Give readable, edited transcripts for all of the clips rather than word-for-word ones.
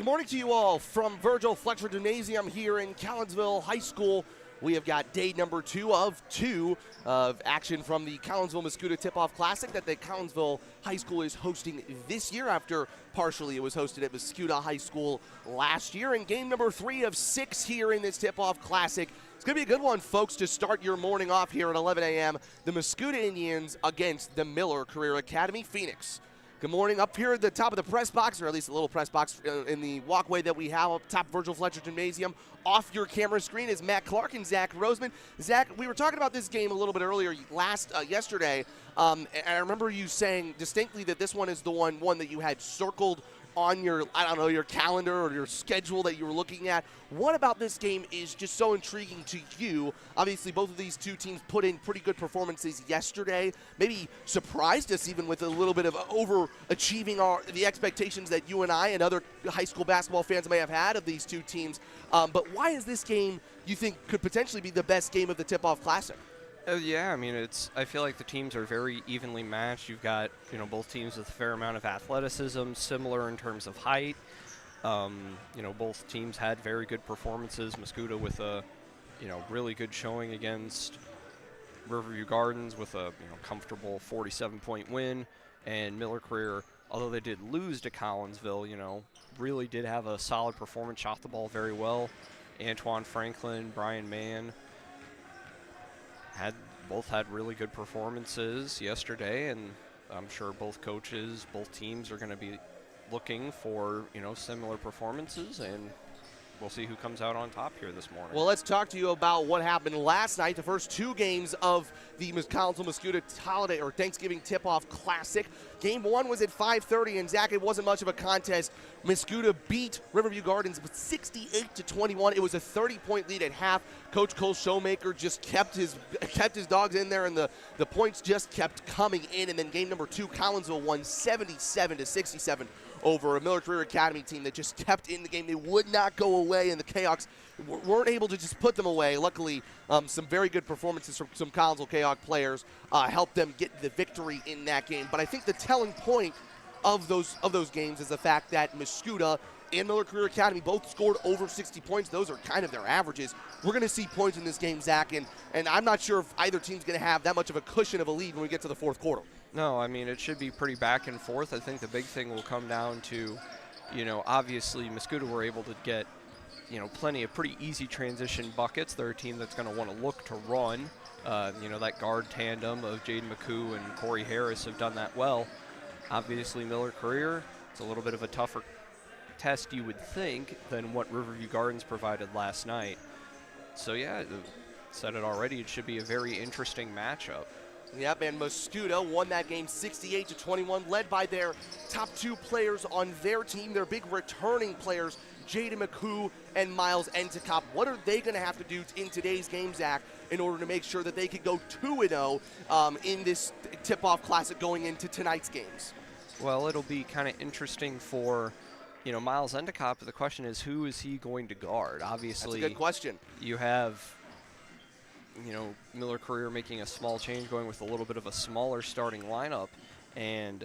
Good morning to you all from Virgil Fletcher Gymnasium here in Collinsville High School. We have got day number two of action from the Collinsville Mascoutah Tip-Off Classic that the Collinsville High School is hosting this year after partially it was hosted at Mascoutah High School last year. And game number 3 of 6 here in this Tip-Off Classic. It's going to be a good one, folks, to start your morning off here at 11 a.m. The Mascoutah Indians against the Miller Career Academy Phoenix. Good morning. Up here at the top of the press box, or at least a little press box in the walkway that we have up top Virgil Fletcher Gymnasium. Off your camera screen is Matt Clark and Zach Roseman. Zach, we were talking about this game a little bit earlier yesterday, and I remember you saying distinctly that this one is the one that you had circled on your, your calendar or your schedule that you were looking at. What about this game is just so intriguing to you? Obviously, both of these two teams put in pretty good performances yesterday. Maybe surprised us even with a little bit of overachieving the expectations that you and I and other high school basketball fans may have had of these two teams. But why is this game, you think, could potentially be the best game of the Tip-Off Classic? Yeah, I mean, I feel like the teams are very evenly matched. You've got, both teams with a fair amount of athleticism, similar in terms of height. Both teams had very good performances. Mascoutah with a, really good showing against Riverview Gardens with a, comfortable 47-point win. And Miller Career, although they did lose to Collinsville, really did have a solid performance, shot the ball very well. Antoine Franklin, Brian Mann, both had really good performances yesterday, and I'm sure both coaches, both teams are going to be looking for, similar performances, and we'll see who comes out on top here this morning. Well, let's talk to you about what happened last night, the first 2 games of the Collinsville Mascoutah Holiday or Thanksgiving Tip-Off Classic. Game 1 was at 5:30, and Zach, it wasn't much of a contest. Mascoutah beat Riverview Gardens 68-21. It was a 30-point lead at half. Coach Cole Showmaker just kept his dogs in there, and the points just kept coming in. And then game number 2, Collinsville won 77-67 over a Miller Career Academy team that just kept in the game. They would not go away, and the Kayhawks weren't able to just put them away. Luckily, some very good performances from some Collinsville Kayhawk players helped them get the victory in that game. But I think the telling point of those games is the fact that Mascoutah and Miller Career Academy both scored over 60 points. Those are kind of their averages. We're going to see points in this game, Zach, and I'm not sure if either team's going to have that much of a cushion of a lead when we get to the fourth quarter. No, I mean, it should be pretty back and forth. I think the big thing will come down to, obviously Mascoutah were able to get, plenty of pretty easy transition buckets. They're a team that's going to want to look to run. That guard tandem of Jaden McCoo and Corey Harris have done that well. Obviously, Miller Career, it's a little bit of a tougher test, you would think, than what Riverview Gardens provided last night. So, yeah, said it already, it should be a very interesting matchup. Yep, and Mascoutah won that game 68-21, led by their top 2 players on their team, their big returning players, Jaden McCoo and Miles Endicott. What are they going to have to do in today's game, Zach, in order to make sure that they could go 2-0 in this Tip-Off Classic going into tonight's games? Well, it'll be kind of interesting for, Miles Endicott, but the question is, who is he going to guard? Obviously, that's a good question. You have, Miller Career making a small change, going with a little bit of a smaller starting lineup, and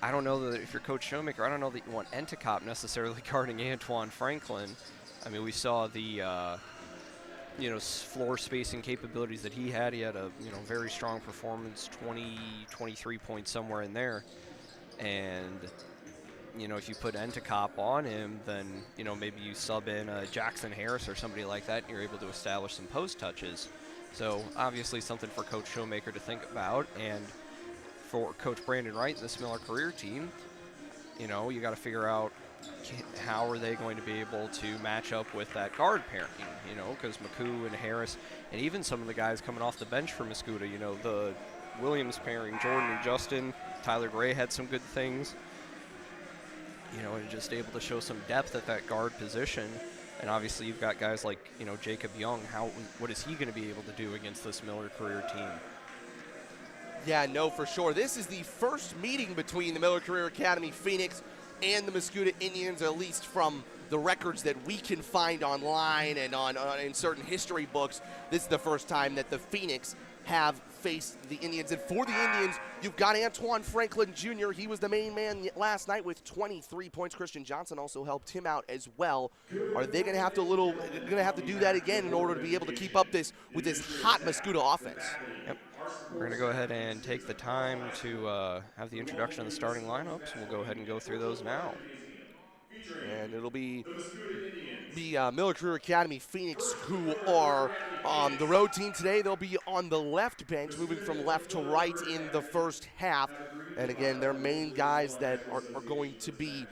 I don't know that if you're Coach Showmaker, I don't know that you want Endicott necessarily guarding Antoine Franklin. I mean, we saw the, floor spacing capabilities that he had. He had a, very strong performance, 23 points somewhere in there. And, if you put Endicott on him, then, maybe you sub in Jackson Harris or somebody like that, and you're able to establish some post touches. So, obviously something for Coach Showmaker to think about. And for Coach Brandon Wright and this Miller Career team, you got to figure out how are they going to be able to match up with that guard pairing, because McCoo and Harris, and even some of the guys coming off the bench for Mascoutah, the Williams pairing, Jordan and Justin, Tyler Gray had some good things, and just able to show some depth at that guard position. And obviously you've got guys like, Jacob Young. What is he going to be able to do against this Miller Career team? Yeah, no, for sure. This is the first meeting between the Miller Career Academy Phoenix and the Mascoutah Indians, at least from the records that we can find online and in certain history books. This is the first time that the Phoenix have faced the Indians. And for the Indians, you've got Antoine Franklin Jr. He was the main man last night with 23 points. Christian Johnson also helped him out as well. Are they going to have to do that again in order to be able to keep up with this hot Mascoutah offense? Yep. We're going to go ahead and take the time to have the introduction of the starting lineups. We'll go ahead and go through those now. And it'll be the Miller Career Academy Phoenix, who are the road team today. They'll be on the left bench, moving from left to right in the first half. And again, their main guys that are going to be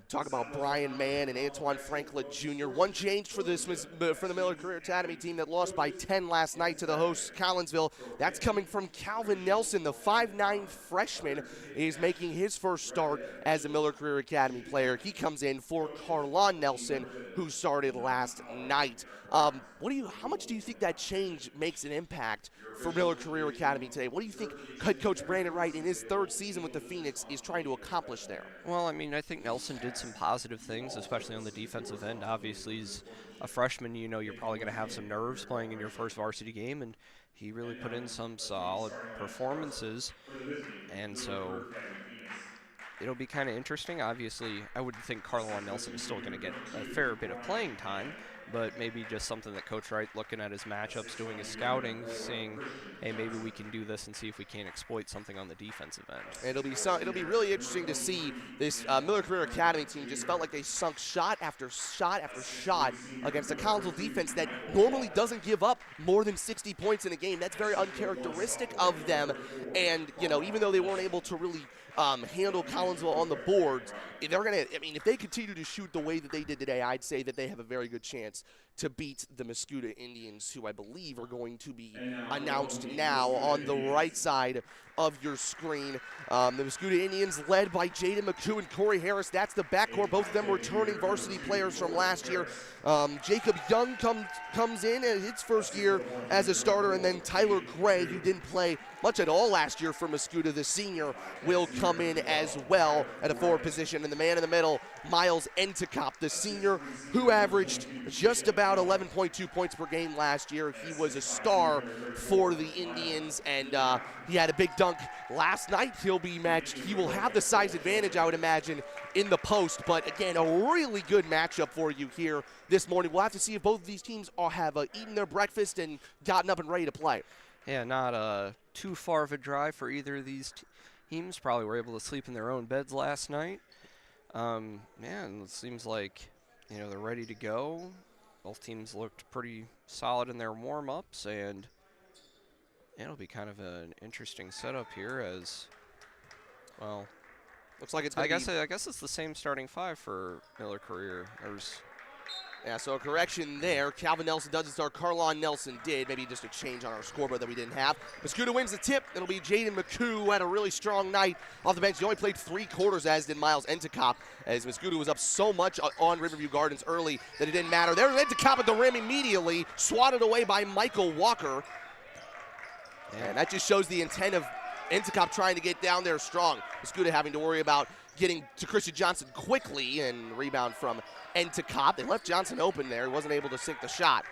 talk about Brian Mann and Antoine Franklin Jr. One change for the Miller Career Academy team that lost by 10 last night to the hosts, Collinsville. That's coming from Calvin Nelson, the 5'9 freshman, is making his first start as a Miller Career Academy player. He comes in for Carlon Nelson, who started last night. How much do you think that change makes an impact for Miller Career Academy today? What do you think head coach Brandon Wright in his third season with the Phoenix is trying to accomplish there? Well, I mean, I think Nelson did some positive things, especially on the defensive end. Obviously, he's a freshman. You know, you're probably going to have some nerves playing in your first varsity game, and he really put in some solid performances. And so it'll be kind of interesting. Obviously, I would think Carlon Nelson is still going to get a fair bit of playing time, but maybe just something that Coach Wright, looking at his matchups, doing his scouting, seeing, hey, maybe we can do this and see if we can exploit something on the defensive end. It'll be really interesting to see this Miller Career Academy team. Just felt like they sunk shot after shot after shot against a Collinsville defense that normally doesn't give up more than 60 points in a game. That's very uncharacteristic of them. And, you know, even though they weren't able to really handle Collinsville on the boards, if they continue to shoot the way that they did today, I'd say that they have a very good chance to beat the Mascoutah Indians, who I believe are going to be announced now on the right side of your screen. The Mascoutah Indians led by Jaden McCoo and Corey Harris. That's the backcourt. Both of them returning varsity players from last year. Jacob Young comes in as his first year as a starter, and then Tyler Gray, who didn't play much at all last year for Mascoutah, the senior, will come in as well at a forward position. And the man in the middle, Miles Entekop, the senior, who averaged just about 11.2 points per game last year. He was a star for the Indians, and he had a big dunk last night. He will have the size advantage, I would imagine, in the post. But again, a really good matchup for you here this morning. We'll have to see if both of these teams have eaten their breakfast and gotten up and ready to play. Yeah, not too far of a drive for either of these teams. Probably were able to sleep in their own beds last night. It seems like, you know, they're ready to go. Both teams looked pretty solid in their warm-ups, and it'll be kind of an interesting setup here as, well, looks like it's I guess it's the same starting five for Miller Career. So a correction there. Calvin Nelson doesn't start. Carlon Nelson did. Maybe just a change on our scoreboard that we didn't have. Mascoutah wins the tip. It'll be Jaden McCoo, who had a really strong night off the bench. He only played 3 quarters, as did Miles Entekop, as Mascoutah was up so much on Riverview Gardens early that it didn't matter. There's Entekop at the rim immediately, swatted away by Michael Walker. And that just shows the intent of Entekop trying to get down there strong. Mascoutah having to worry about getting to Christian Johnson quickly, and rebound from Entekop. They left Johnson open there. He wasn't able to sink the shot.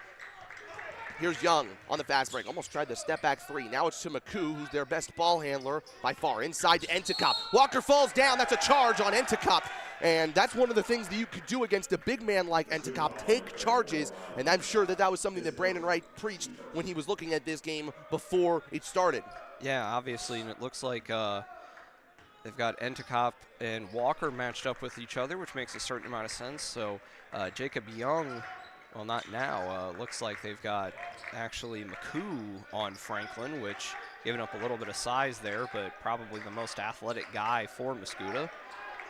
Here's Young on the fast break. Almost tried the step back 3. Now it's to McCoo, who's their best ball handler by far. Inside to Entekop. Walker falls down. That's a charge on Entekop. And that's one of the things that you could do against a big man like Entekop, take charges. And I'm sure that was something that Brandon Wright preached when he was looking at this game before it started. Yeah, obviously, and it looks like they've got Entekop and Walker matched up with each other, which makes a certain amount of sense. So Jacob Young, well, not now. Looks like they've got actually McCoo on Franklin, which giving up a little bit of size there, but probably the most athletic guy for Mascoutah.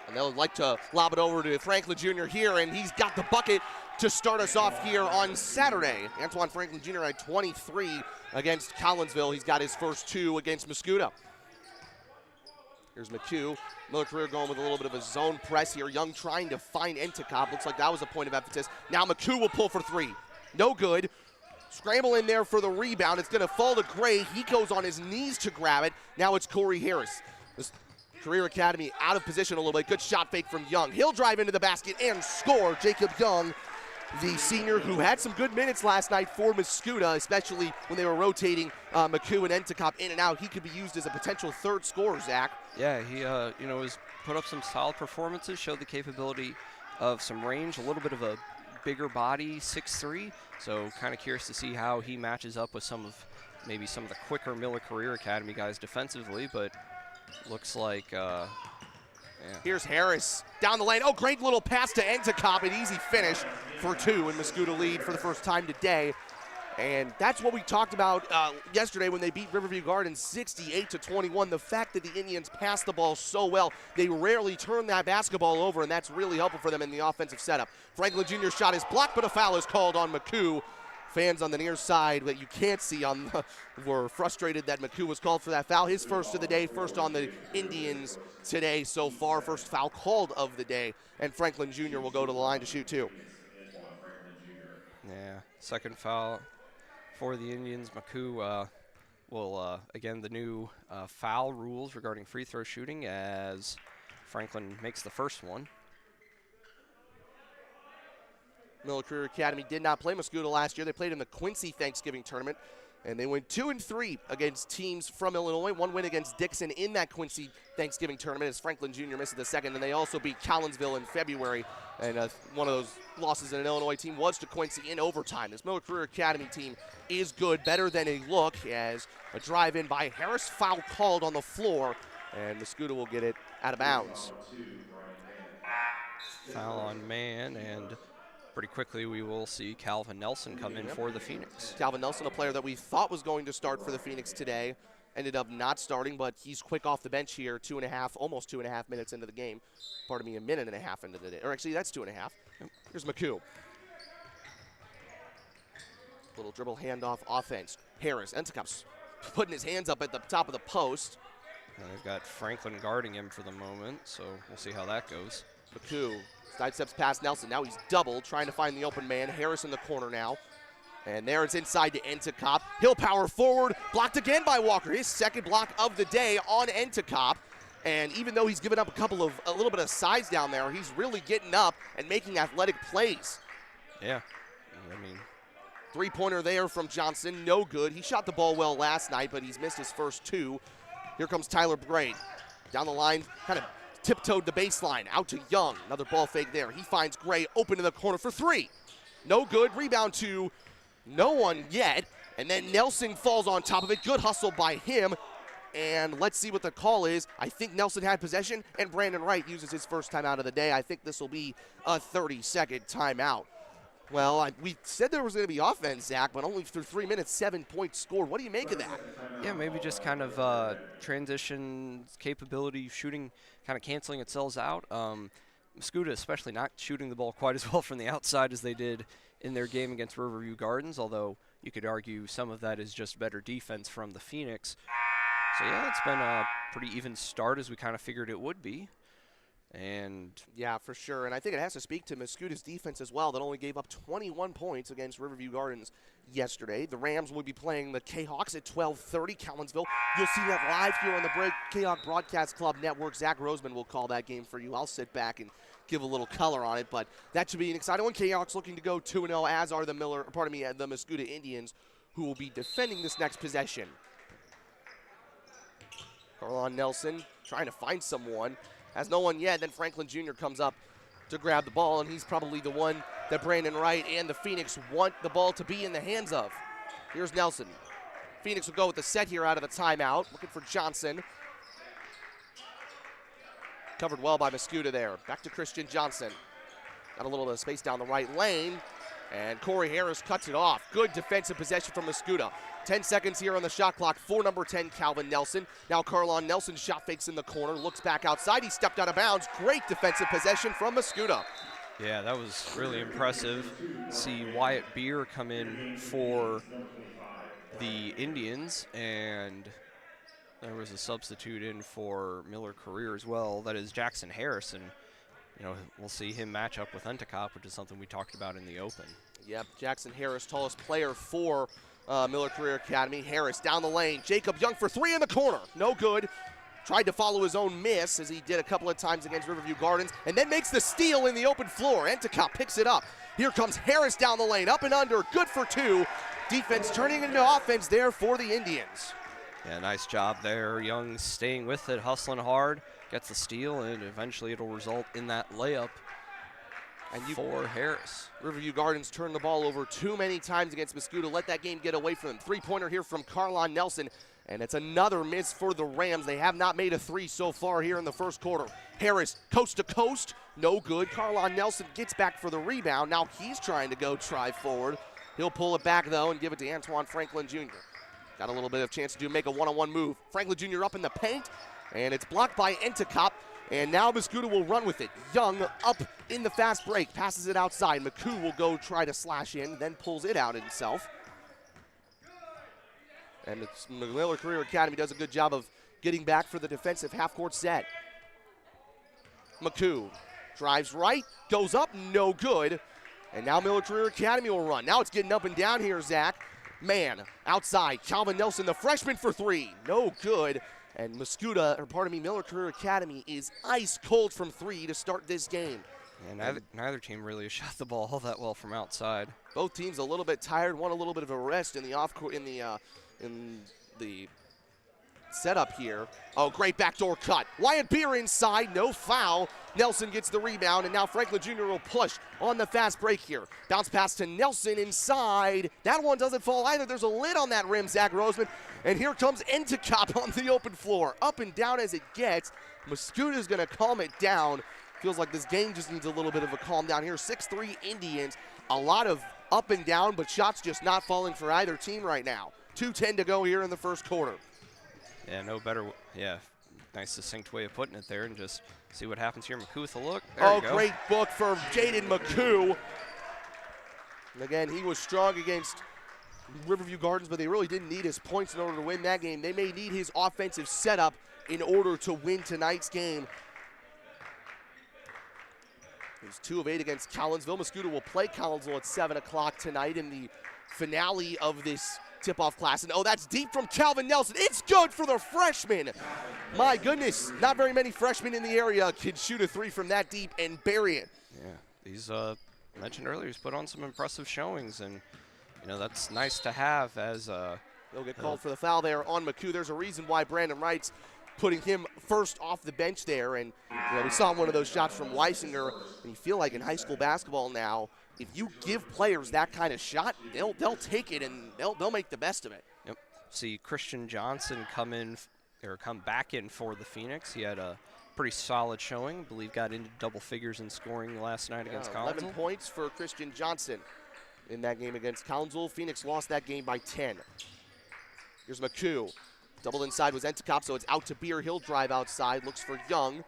And they'll like to lob it over to Franklin Jr. here, and he's got the bucket to start us off here on Saturday. Antoine Franklin Jr. had 23 against Collinsville. He's got his first 2 against Mascoutah. Here's McCoo. Miller Career going with a little bit of a zone press here. Young trying to find Entekop. Looks like that was a point of emphasis. Now McCoo will pull for 3. No good. Scramble in there for the rebound. It's going to fall to Gray. He goes on his knees to grab it. Now it's Corey Harris. This Career Academy out of position a little bit. Good shot fake from Young. He'll drive into the basket and score. Jacob Young the senior who had some good minutes last night for Mascoutah, especially when they were rotating McCoo and Entacop in and out. He could be used as a potential third scorer, Zach. Yeah, he has put up some solid performances, showed the capability of some range, a little bit of a bigger body, 6'3", so kind of curious to see how he matches up with maybe some of the quicker Miller Career Academy guys defensively, but looks like, yeah. Here's Harris down the lane. Oh, great little pass to Entacop, an easy finish for 2, and Mascoutah lead for the first time today. And that's what we talked about yesterday when they beat Riverview Gardens 68-21. The fact that the Indians passed the ball so well, they rarely turn that basketball over, and that's really helpful for them in the offensive setup. Franklin Jr. shot is blocked, but a foul is called on McCoo. Fans on the near side that you can't see were frustrated that McCoo was called for that foul. His first of the day, first on the Indians today so far. First foul called of the day, and Franklin Jr. will go to the line to shoot 2. Yeah, second foul for the Indians. McCoo will, again, the new foul rules regarding free throw shooting as Franklin makes the first one. Miller Career Academy did not play Mascoutah last year. They played in the Quincy Thanksgiving tournament, and they went 2-3 against teams from Illinois. One win against Dixon in that Quincy Thanksgiving tournament as Franklin Jr. misses the second, and they also beat Collinsville in February. And one of those losses in an Illinois team was to Quincy in overtime. This Miller Career Academy team is good, better than a look, as a drive-in by Harris, foul called on the floor, and Mascoutah will get it out of bounds. Foul on man, and pretty quickly we will see Calvin Nelson come in for the Phoenix. Calvin Nelson, a player that we thought was going to start for the Phoenix today, ended up not starting, but he's quick off the bench here, almost 2.5 minutes into the game. Pardon me, a minute and a half into the day. Or actually, that's 2.5. Here's McCoo. Little dribble handoff offense. Harris, Entacop's putting his hands up at the top of the post. And they've got Franklin guarding him for the moment, so we'll see how that goes. McCoo side steps past Nelson. Now he's doubled, trying to find the open man. Harris in the corner now. And there it's inside to Entacop. He'll power forward, blocked again by Walker. His second block of the day on Entacop. And even though he's given up a little bit of size down there, he's really getting up and making athletic plays. Yeah, I mean, three-pointer there from Johnson, no good. He shot the ball well last night, but he's missed his first 2. Here comes Tyler Braid. Down the line, kind of tiptoed the baseline, out to Young. Another ball fake there. He finds Gray open in the corner for 3. No good. Rebound to no one yet. And then Nelson falls on top of it. Good hustle by him. And let's see what the call is. I think Nelson had possession, and Brandon Wright uses his first timeout of the day. I think this will be a 30-second timeout. Well, we said there was going to be offense, Zach, but only through 3 minutes, 7 points scored. What do you make of that? Yeah, maybe just kind of transition capability, shooting, kind of canceling itself out. Mascoutah especially not shooting the ball quite as well from the outside as they did in their game against Riverview Gardens, although you could argue some of that is just better defense from the Phoenix. So, yeah, it's been a pretty even start as we kind of figured it would be. And yeah, for sure. And I think it has to speak to Mascoutah's defense as well, that only gave up 21 points against Riverview Gardens yesterday. The Rams will be playing the K-Hawks at 12:30, Collinsville. You'll see that live here on the K-Hawk Broadcast Club Network. Zach Roseman will call that game for you. I'll sit back and give a little color on it, but that should be an exciting one. K-Hawks looking to go 2-0, as are the Mascoutah Indians, who will be defending this next possession. Carlon Nelson trying to find someone. Has no one yet. Then Franklin Jr. comes up to grab the ball, and he's probably the one that Brandon Wright and the Phoenix want the ball to be in the hands of. Here's Nelson. Phoenix will go with the set here out of the timeout. Looking for Johnson. Covered well by Mascoutah there. Back to Christian Johnson. Got a little bit of space down the right lane. And Corey Harris cuts it off. Good defensive possession from Mascoutah. 10 seconds here on the shot clock for number 10, Calvin Nelson. Now Carlon Nelson shot fakes in the corner, looks back outside. He stepped out of bounds. Great defensive possession from Mascoutah. Yeah, that was really impressive. See Wyatt Beer come in for the Indians, and there was a substitute in for Miller Career as well. That is Jackson Harris, and you know, we'll see him match up with Entacop, which is something we talked about in the open. Yep, Jackson Harris, tallest player for Miller Career Academy. Harris down the lane. Jacob Young for 3 in the corner. No good. Tried to follow his own miss, as he did a couple of times against Riverview Gardens, and then makes the steal in the open floor. Entacop picks it up. Here comes Harris down the lane, up and under, good for 2. Defense turning into offense there for the Indians. Yeah, nice job there. Young staying with it, hustling hard, gets the steal, and eventually it'll result in that layup for Harris. Riverview Gardens turned the ball over too many times against Mascoutah. Let that game get away from them. Three-pointer here from Carlon Nelson, and it's another miss for the Rams. They have not made a 3 so far here in the first quarter. Harris, coast to coast, no good. Carlon Nelson gets back for the rebound. Now he's trying to go try forward. He'll pull it back, though, and give it to Antoine Franklin Jr. Got a little bit of chance to make a one-on-one move. Franklin Jr. up in the paint, and it's blocked by Entekop. And now Mascoutah will run with it. Young up in the fast break, passes it outside. McCoo will go try to slash in, then pulls it out himself. And Miller Career Academy does a good job of getting back for the defensive half-court set. McCoo drives right, goes up, no good. And now Miller Career Academy will run. Now it's getting up and down here, Zach. Man, outside, Calvin Nelson, the freshman for 3, no good. And Miller Career Academy is ice cold from 3 to start this game. And neither team really shot the ball all that well from outside. Both teams a little bit tired, want a little bit of a rest in the setup here. Oh, great backdoor cut. Wyatt Beer inside, no foul. Nelson gets the rebound, and now Franklin Jr. will push on the fast break here. Bounce pass to Nelson inside. That one doesn't fall either. There's a lid on that rim, Zach Roseman. And here comes Entekop on the open floor. Up and down as it gets. Mascoutah is going to calm it down. Feels like this game just needs a little bit of a calm down here. 6-3 Indians. A lot of up and down, but shots just not falling for either team right now. 2:10 to go here in the first quarter. Yeah, no better. Yeah, nice succinct way of putting it there, and just see what happens here. McCoo with a look. There you go. Great book for Jaden McCoo. And again, he was strong against Riverview Gardens, but they really didn't need his points in order to win that game. They may need his offensive setup in order to win tonight's game. He's 2 of 8 against Collinsville. Mascoutah will play Collinsville at 7 o'clock tonight in the finale of this tip-off class. And that's deep from Calvin Nelson. It's good for the freshman. My goodness, not very many freshmen in the area can shoot a 3 from that deep and bury it. Yeah, he's mentioned earlier, he's put on some impressive showings, and that's nice to have as He'll get called for the foul there on McCoo. There's a reason why Brandon Wright's putting him first off the bench there. And we saw one of those shots from Weisinger, and you feel like in high school basketball now, if you give players that kind of shot, they'll take it and they'll make the best of it. Yep. See Christian Johnson come back in for the Phoenix. He had a pretty solid showing. I believe got into double figures in scoring last night against Collinsville. 11 points for Christian Johnson in that game against Collinsville. Phoenix lost that game by 10. Here's McCoo. Double inside was Entekop, so it's out to Beer. He'll drive outside, looks for Young.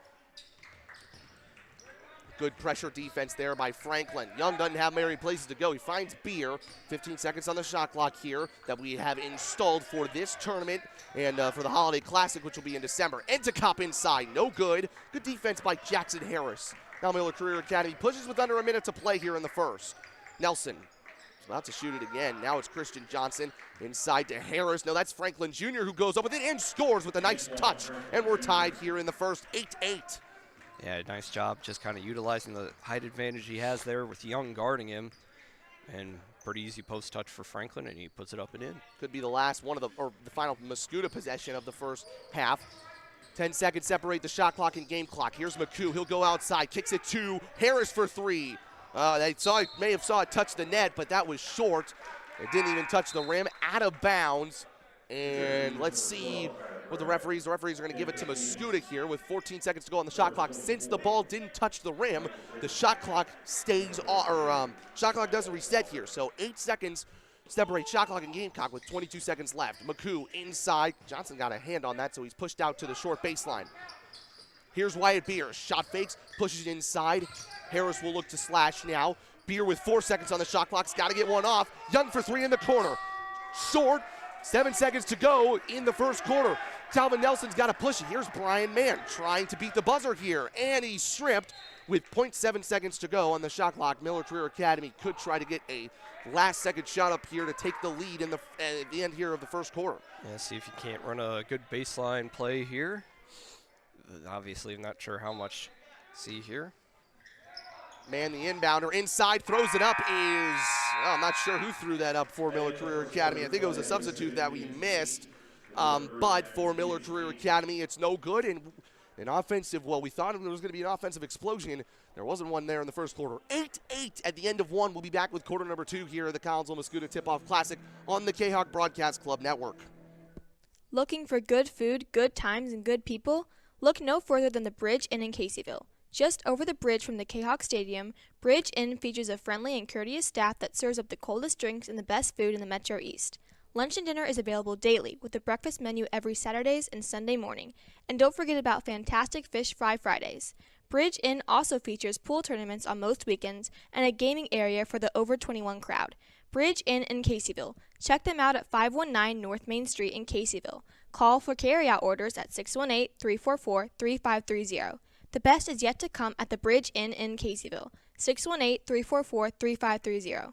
Good pressure defense there by Franklin. Young doesn't have many places to go. He finds Beer. 15 seconds on the shot clock here that we have installed for this tournament and for the Holiday Classic, which will be in December. Entekop inside, no good. Good defense by Jackson Harris. Now Miller Career Academy pushes with under a minute to play here in the first. Nelson is about to shoot it again. Now it's Christian Johnson inside to Harris. No, that's Franklin Jr. who goes up with it and scores with a nice touch. And we're tied here in the first, 8-8. Yeah, nice job just kind of utilizing the height advantage he has there with Young guarding him. And pretty easy post touch for Franklin, and he puts it up and in. Could be the last one of the final Mascoutah possession of the first half. 10 seconds separate the shot clock and game clock. Here's McCoo. He'll go outside, kicks it to Harris for 3. They may have saw it touch the net, but that was short. It didn't even touch the rim, out of bounds. And let's see what the referees are going to give it to Mascoutah here with 14 seconds to go on the shot clock. Since the ball didn't touch the rim, the shot clock stays shot clock doesn't reset here. So 8 seconds separate shot clock and game clock with 22 seconds left. McCoo inside. Johnson got a hand on that, so he's pushed out to the short baseline. Here's Wyatt Beer. Shot fakes, pushes it inside. Harris will look to slash now. Beer with 4 seconds on the shot clock. Got to get one off. Young for 3 in the corner. Short. 7 seconds to go in the first quarter. Calvin Nelson's got to push it. Here's Brian Mann trying to beat the buzzer here. And he's stripped with 0.7 seconds to go on the shot clock. Miller Career Academy could try to get a last-second shot up here to take the lead in the end here of the first quarter. Yeah, see if you can't run a good baseline play here. Obviously, I'm not sure how much. See here. Man, the inbounder inside, throws it up is, I'm not sure who threw that up for Miller Career Academy. I think it was a substitute that we missed. But for Miller Career Academy, it's no good. And an offensive, well, we thought there was going to be an offensive explosion. There wasn't one there in the first quarter. 8-8 at the end of one. We'll be back with quarter number 2 here at the Collinsville Mascoutah Tip-Off Classic on the K-Hawk Broadcast Club Network. Looking for good food, good times, and good people? Look no further than the Bridge Inn in Caseyville. Just over the bridge from the K-Hawk Stadium, Bridge Inn features a friendly and courteous staff that serves up the coldest drinks and the best food in the Metro East. Lunch and dinner is available daily with a breakfast menu every Saturdays and Sunday morning. And don't forget about fantastic fish fry Fridays. Bridge Inn also features pool tournaments on most weekends and a gaming area for the over 21 crowd. Bridge Inn in Caseyville. Check them out at 519 North Main Street in Caseyville. Call for carryout orders at 618-344-3530. The best is yet to come at the Bridge Inn in Caseyville. 618-344-3530.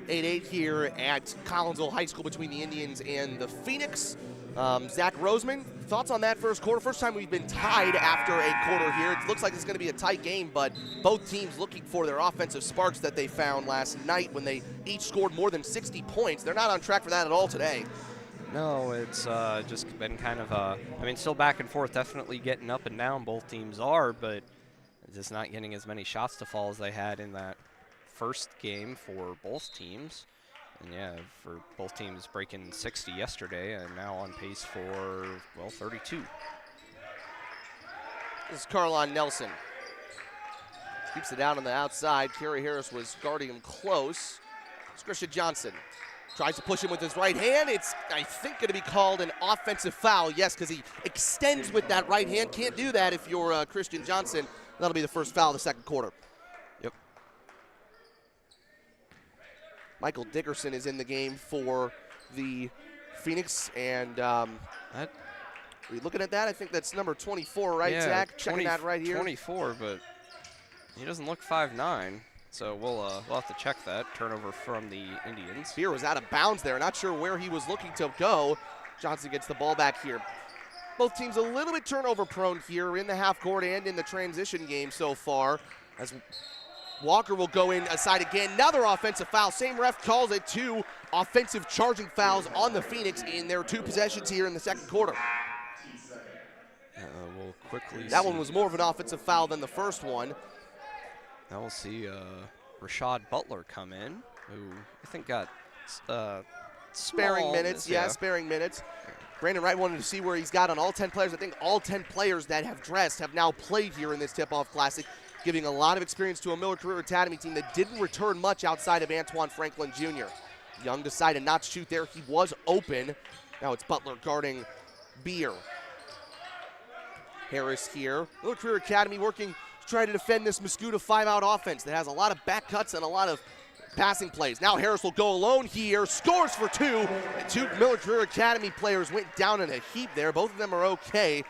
8-8 here at Collinsville High School between the Indians and the Phoenix. Zach Roseman, thoughts on that first quarter? First time we've been tied after a quarter here. It looks like it's going to be a tight game, but both teams looking for their offensive sparks that they found last night when they each scored more than 60 points. They're not on track for that at all today. No, it's just been kind of, still back and forth, definitely getting up and down, both teams are, but just not getting as many shots to fall as they had in that first game for both teams. And yeah, for both teams breaking 60 yesterday and now on pace for, 32. This is Carlon Nelson. Keeps it out on the outside. Kerry Harris was guarding him close. It's Christian Johnson. Tries to push him with his right hand. It's, I think, going to be called an offensive foul. Yes, because he extends with that right hand. Can't do that if you're Christian Johnson. That'll be the first foul of the second quarter. Yep. Michael Dickerson is in the game for the Phoenix. And are you looking at that? I think that's number 24, right, yeah, Zach? Checking that right here. 24, but he doesn't look 5'9". So we'll have to check that. Turnover from the Indians. Spear was out of bounds there. Not sure where he was looking to go. Johnson gets the ball back here. Both teams a little bit turnover prone here in the half court and in the transition game so far. As Walker will go in aside again. Another offensive foul. Same ref calls it. 2 offensive charging fouls on the Phoenix in their 2 possessions here in the second quarter. We'll quickly That see. one was more of an offensive foul than the first one. Now we'll see Rashad Butler come in, who I think got Sparing minutes, yeah, sparing minutes. Brandon Wright wanted to see where he's got on all 10 players. I think all 10 players that have dressed have now played here in this Tip-Off Classic, giving a lot of experience to a Miller Career Academy team that didn't return much outside of Antoine Franklin Jr. Young decided not to shoot there. He was open. Now it's Butler guarding Beer. Harris here. Miller Career Academy working to try to defend this Mascoutah 5-out offense that has a lot of back cuts and a lot of passing plays. Now Harris will go alone here, scores for 2. And 2 Miller Career Academy players went down in a heap there. Both of them are okay,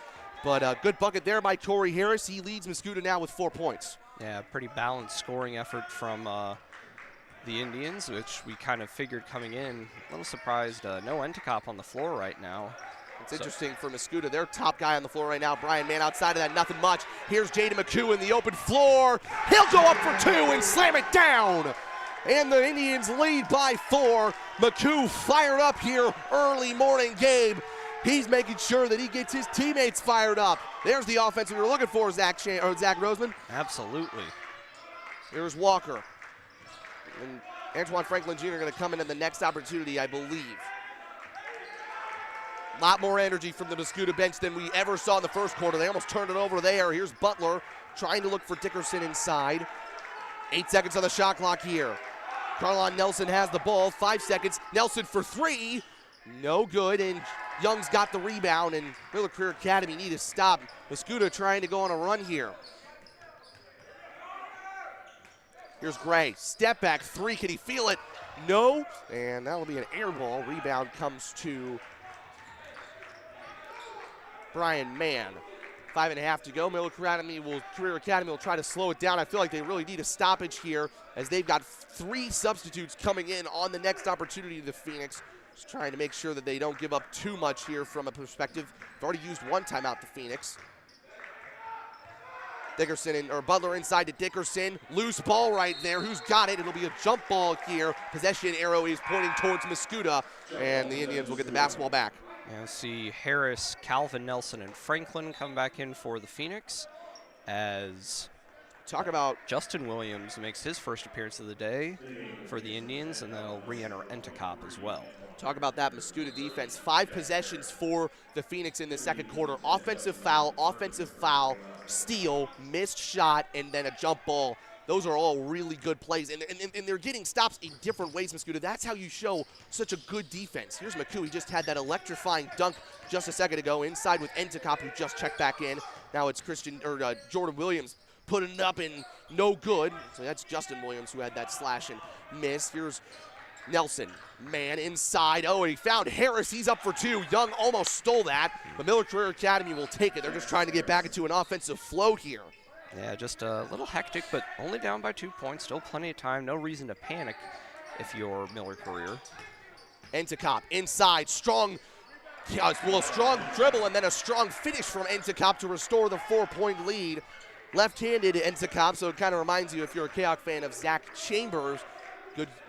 but a good bucket there by Corey Harris. He leads Mascoutah now with 4 points. Yeah, pretty balanced scoring effort from the Indians, which we kind of figured coming in. A little surprised, no Endicott on the floor right now. It's interesting for Mascoutah. Their top guy on the floor right now, Brian Mann. Outside of that, nothing much. Here's Jaden McHugh in the open floor. He'll go up for 2 and slam it down. And the Indians lead by 4. McHugh fired up here early morning game. He's making sure that he gets his teammates fired up. There's the offense we were looking for, Zach Roseman. Absolutely. Here's Walker. And Antoine Franklin Jr. going to come into the next opportunity, I believe. A lot more energy from the Mascoutah bench than we ever saw in the first quarter. They almost turned it over there. Here's Butler trying to look for Dickerson inside. 8 seconds on the shot clock here. Carlon Nelson has the ball. 5 seconds. Nelson for 3. No good. And Young's got the rebound. And Miller Career Academy need to stop. Mascoutah trying to go on a run here. Here's Gray. Step back 3. Can he feel it? No. And that'll be an air ball. Rebound comes to Brian Mann. 5.5 to go. Miller Career Academy will try to slow it down. I feel like they really need a stoppage here as they've got 3 substitutes coming in on the next opportunity to the Phoenix. Just trying to make sure that they don't give up too much here from a perspective. They've already used one timeout, the Phoenix. Butler inside to Dickerson. Loose ball right there. Who's got it? It'll be a jump ball here. Possession arrow is pointing towards Mascoutah, and the Indians will get the basketball back. And see Harris, Calvin, Nelson, and Franklin come back in for the Phoenix as talk about Justin Williams makes his first appearance of the day for the Indians, and they'll re-enter Entacop as well. Talk about that Mascoutah defense. 5 possessions for the Phoenix in the second quarter. Offensive foul, steal, missed shot, and then a jump ball. Those are all really good plays, and they're getting stops in different ways, Mascoutah. That's how you show such a good defense. Here's McCoo. He just had that electrifying dunk just a second ago inside with Entacop, who just checked back in. Now it's Jordan Williams putting it up and no good. So that's Justin Williams who had that slash and miss. Here's Nelson, man inside. Oh, and he found Harris. He's up for 2. Young almost stole that, but Miller Career Academy will take it. They're just trying to get back into an offensive flow here. Yeah, just a little hectic, but only down by 2 points. Still plenty of time. No reason to panic if you're Miller Career. Entacop inside, strong dribble and then a strong finish from Entacop to restore the 4-point lead. Left-handed Entacop, so it kind of reminds you, if you're a K-Hawk fan, of Zach Chambers.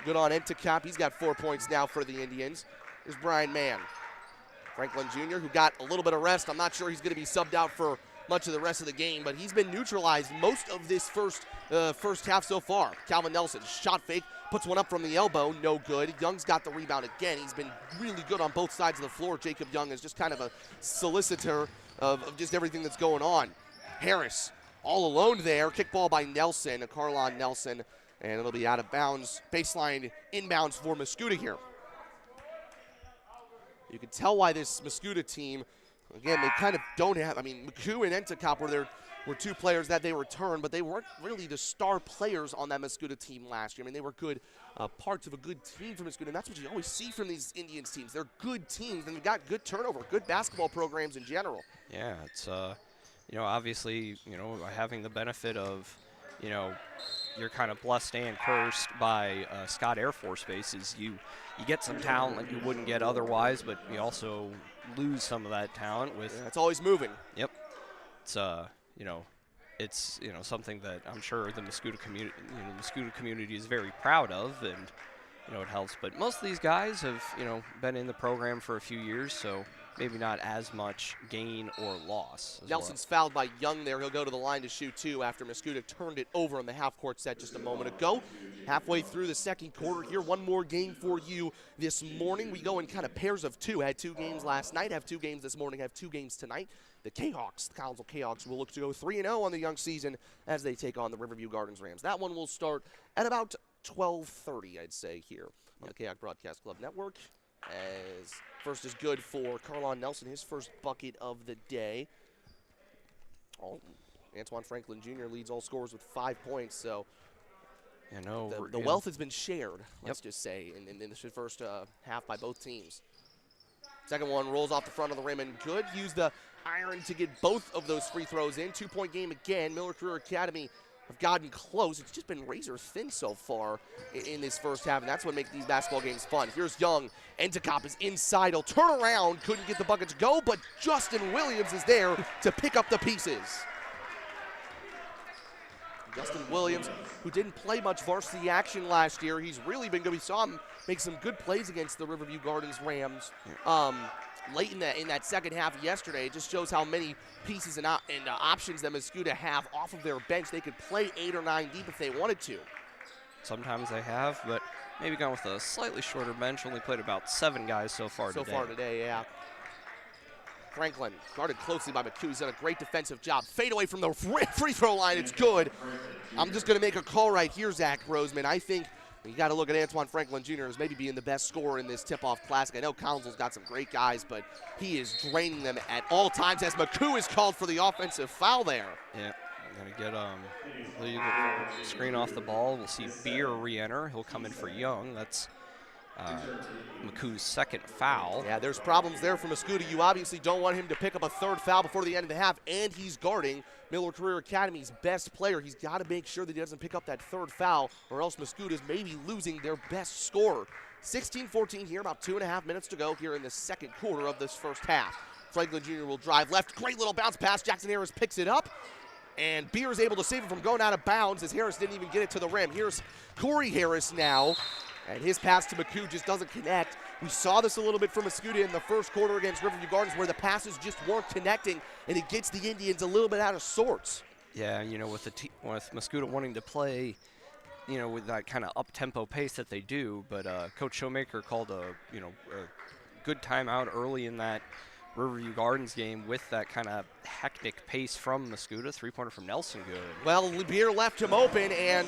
Good on Entacop. He's got 4 points now for the Indians. Here's Brian Mann. Franklin Jr., who got a little bit of rest. I'm not sure he's going to be subbed out for much of the rest of the game, but he's been neutralized most of this first half so far. Calvin Nelson, shot fake, puts one up from the elbow, no good. Young's got the rebound again. He's been really good on both sides of the floor. Jacob Young is just kind of a solicitor of just everything that's going on. Harris, all alone there. Kickball by Nelson, Carlon Nelson, and it'll be out of bounds. Baseline inbounds for Mascoutah here. You can tell why this Mascoutah team, again, they kind of don't have, McCoo and Entacop were 2 players that they returned, but they weren't really the star players on that Mascoutah team last year. They were good parts of a good team from Mascoutah, and that's what you always see from these Indians teams. They're good teams, and they've got good turnover, good basketball programs in general. Yeah, it's, obviously, having the benefit of, you're kind of blessed and cursed by Scott Air Force Base is you get some talent that you wouldn't get otherwise, but you also lose some of that talent with. Yeah, it's always moving. Yep. It's it's something that I'm sure the Mascoutah community is very proud of, and it helps. But most of these guys have been in the program for a few years, so maybe not as much gain or loss. Nelson's fouled by Young there. He'll go to the line to shoot 2 after Mascoutah turned it over in the half-court set just a moment ago. Halfway through the second quarter here, one more game for you this morning. We go in kind of pairs of 2. Had 2 games last night, have 2 games this morning, have 2 games tonight. The K-Hawks, the Collinsville K-Hawks, will look to go 3-0 on the young season as they take on the Riverview Gardens Rams. That one will start at about 12:30, I'd say, here on the K-Hawk Broadcast Club Network. As first is good for Carlon Nelson, his first bucket of the day. Antoine Franklin Jr. leads all scorers with 5 points, so the wealth has been shared, let's just say, in this first half by both teams. Second one rolls off the front of the rim and good. Use the iron to get both of those free throws in. 2-point game again. Miller Career Academy have gotten close. It's just been razor thin so far in this first half, and that's what makes these basketball games fun. Here's Young. Entacop is inside. He'll turn around. Couldn't get the bucket to go, but Justin Williams is there to pick up the pieces. Justin Williams, who didn't play much varsity action last year, he's really been good. We saw him make some good plays against the Riverview Gardens Rams late in that second half yesterday. It just shows how many pieces and options that Mascoutah have off of their bench. They could play 8 or 9 deep if they wanted to. Sometimes they have, but maybe gone with a slightly shorter bench. Only played about 7 guys so far today. Yeah. Franklin guarded closely by McCoo. He's done a great defensive job. Fade away from the free throw line. It's good. I'm just going to make a call right here, Zach Roseman. I think you got to look at Antoine Franklin Jr. as maybe being the best scorer in this tip-off classic. I know Collinsville's got some great guys, but he is draining them at all times as McCoo is called for the offensive foul there. Yeah, going to get screen off the ball. We'll see Beer re-enter. He'll come in for Young. That's McCoo's second foul. Yeah, there's problems there for Mascoutah. You obviously don't want him to pick up a third foul before the end of the half, and he's guarding Miller Career Academy's best player. He's got to make sure that he doesn't pick up that third foul, or else Mascoutah is maybe losing their best scorer. 16-14 here, about 2.5 minutes to go here in the second quarter of this first half. Franklin Jr. will drive left. Great little bounce pass. Jackson Harris picks it up. And Beer is able to save it from going out of bounds as Harris didn't even get it to the rim. Here's Corey Harris now. And his pass to McCoo just doesn't connect. We saw this a little bit from Mascoutah in the first quarter against Riverview Gardens where the passes just weren't connecting, and it gets the Indians a little bit out of sorts. Yeah, with with Mascoutah wanting to play, with that kind of up-tempo pace that they do, but Coach Showmaker called a good timeout early in that Riverview Gardens game with that kind of hectic pace from Mascoutah. Three-pointer from Nelson, good. Well, Beer left him open, and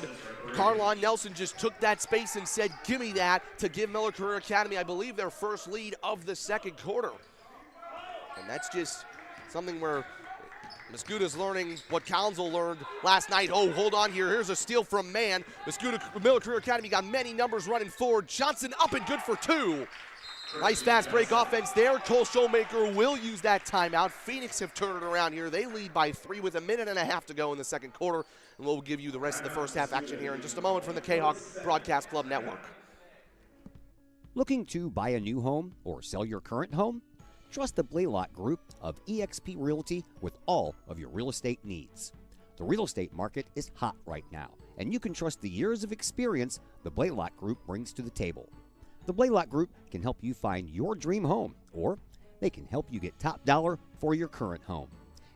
Carlon Nelson just took that space and said, give me that, to give Miller Career Academy, I believe, their first lead of the second quarter. And that's just something where Mascoutah's learning what Collinsville learned last night. Oh, hold on here. Here's a steal from Mann. Mascoutah Miller Career Academy got many numbers running forward. Johnson up and good for two. Nice fast break offense there. Cole Showmaker will use that timeout. Phoenix have turned it around here. They lead by 3 with 1.5 minutes to go in the second quarter. And we'll give you the rest of the first half action here in just a moment from the K-Hawk Broadcast Club Network. Looking to buy a new home or sell your current home? Trust the Blaylock Group of eXp Realty with all of your real estate needs. The real estate market is hot right now, and you can trust the years of experience the Blaylock Group brings to the table. The Blaylock Group can help you find your dream home, or they can help you get top dollar for your current home.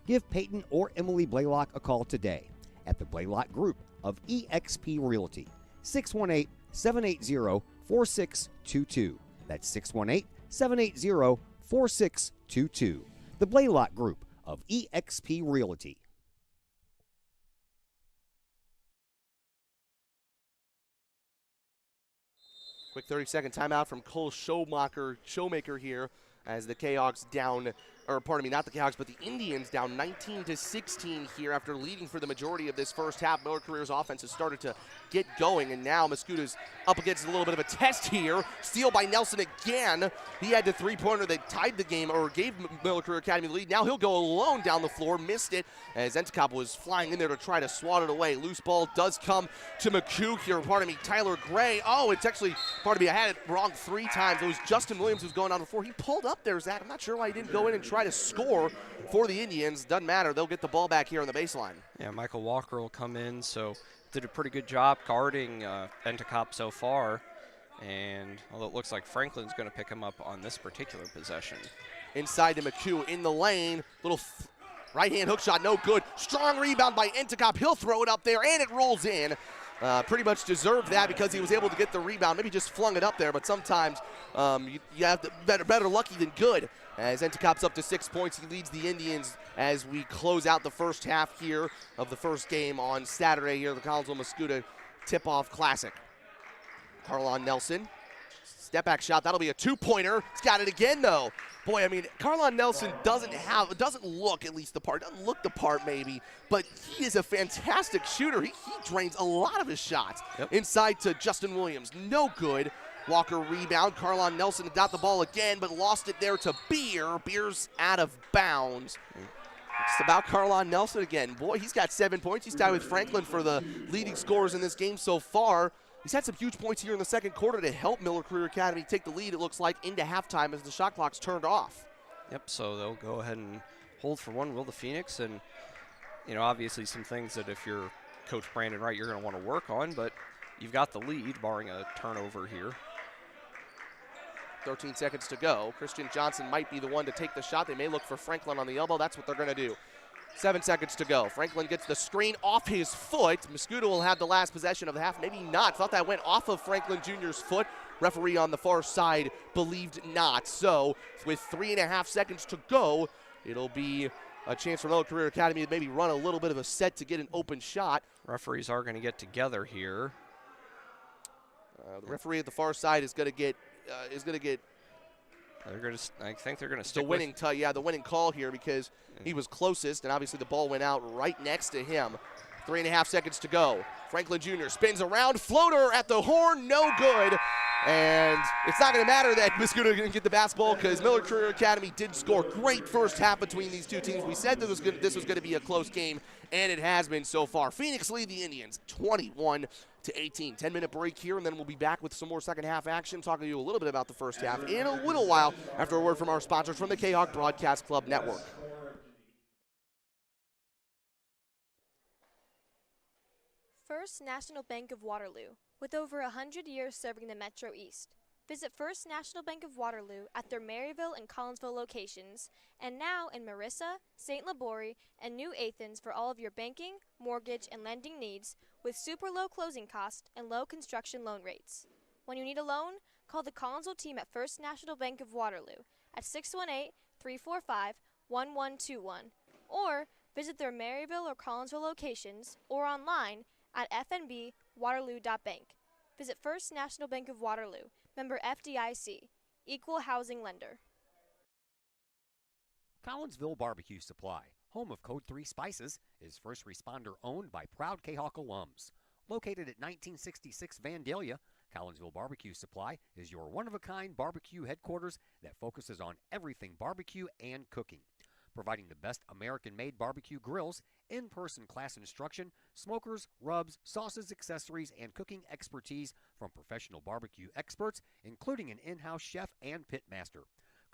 Give Peyton or Emily Blaylock a call today at the Blaylock Group of eXp Realty, 618-780-4622. That's 618-780-4622. The Blaylock Group of eXp Realty. Quick 30-second timeout from Cole Showmaker here as the K-Hawks down, or pardon me, not the K-Hawks, but the Indians down 19-16 here after leading for the majority of this first half. Miller Career's offense has started to get going, and now Mascoutah's up against a little bit of a test here. Steal by Nelson again. He had the three-pointer that tied the game, or gave Miller Career Academy the lead. Now he'll go alone down the floor, missed it, as Entekop was flying in there to try to swat it away. Loose ball does come to McCoo here, pardon me, Tyler Gray. Oh, it's actually, pardon me, I had it wrong 3 times. It was Justin Williams who's going down the floor. He pulled up there, Zach. I'm not sure why he didn't go in and try to score for the Indians. Doesn't matter. They'll get the ball back here on the baseline. Yeah, Michael Walker will come in, so did a pretty good job guarding Entekop so far. And although it looks like Franklin's going to pick him up on this particular possession. Inside to McCoo in the lane. Little right-hand hook shot, no good. Strong rebound by Entekop. He'll throw it up there, and it rolls in. Pretty much deserved that because he was able to get the rebound. Maybe just flung it up there, but sometimes you have to better lucky than good. As Entekop's up to 6 points, he leads the Indians as we close out the first half here of the first game on Saturday here, the Collinsville-Mascoutah Tip-Off Classic. Carlon Nelson, step-back shot. That'll be a two-pointer. He's got it again, though. Boy, I mean, Carlon Nelson doesn't look at least the part, doesn't look the part maybe, but he is a fantastic shooter. He drains a lot of his shots. Yep. Inside to Justin Williams, no good. Walker rebound. Carlon Nelson got the ball again, but lost it there to Beer. Beer's out of bounds. It's about Carlon Nelson again. Boy, he's got 7 points. He's tied with Franklin for the leading scorers in this game so far. He's had some huge points here in the second quarter to help Miller Career Academy take the lead, it looks like, into halftime as the shot clock's turned off. Yep, so they'll go ahead and hold for one, will the Phoenix, and obviously some things that if you're Coach Brandon Wright, you're going to want to work on, but you've got the lead, barring a turnover here. 13 seconds to go. Christian Johnson might be the one to take the shot. They may look for Franklin on the elbow. That's what they're going to do. 7 seconds to go. Franklin gets the screen off his foot. Mascoutah will have the last possession of the half. Maybe not. Thought that went off of Franklin Jr.'s foot. Referee on the far side believed not. So with 3.5 seconds to go, it'll be a chance for Miller Career Academy to maybe run a little bit of a set to get an open shot. Referees are going to get together here. The referee at the far side is going to get I think they're going to stick the winning the winning call here because he was closest, and obviously the ball went out right next to him. 3.5 seconds to go. Franklin Jr. spins around, floater at the horn, no good. And it's not going to matter that Mascoutah didn't get the basketball because Miller Career Academy did score. Great first half between these two teams. We said that this was going to be a close game, and it has been so far. Phoenix lead the Indians 21-18. 10-minute break here, and then we'll be back with some more second half action, talking to you a little bit about the first half in a little while after a word from our sponsors from the K-Hawk Broadcast Club Network. First National Bank of Waterloo, with over 100 years serving the Metro East. Visit First National Bank of Waterloo at their Maryville and Collinsville locations, and now in Marissa, St. Laborie, and New Athens for all of your banking, mortgage, and lending needs with super low closing costs and low construction loan rates. When you need a loan, call the Collinsville team at First National Bank of Waterloo at 618-345-1121 or visit their Maryville or Collinsville locations or online at fnbwaterloo.bank. Visit First National Bank of Waterloo, member FDIC, equal housing lender. Collinsville Barbecue Supply, home of Code 3 Spices, is first responder owned by proud K-Hawk alums. Located at 1966 Vandalia, Collinsville Barbecue Supply is your one-of-a-kind barbecue headquarters that focuses on everything barbecue and cooking. Providing the best American-made barbecue grills, in-person class instruction, smokers, rubs, sauces, accessories, and cooking expertise from professional barbecue experts, including an in-house chef and pit master.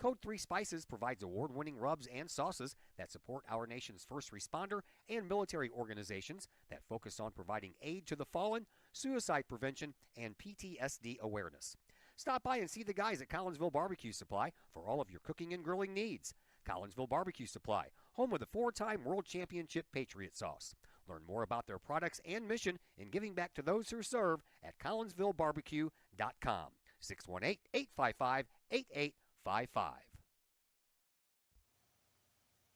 Code 3 Spices provides award-winning rubs and sauces that support our nation's first responder and military organizations that focus on providing aid to the fallen, suicide prevention, and PTSD awareness. Stop by and see the guys at Collinsville Barbecue Supply for all of your cooking and grilling needs. Collinsville Barbecue Supply, home of the 4-time World Championship Patriot Sauce. Learn more about their products and mission in giving back to those who serve at collinsvillebarbecue.com. 618-855-8855.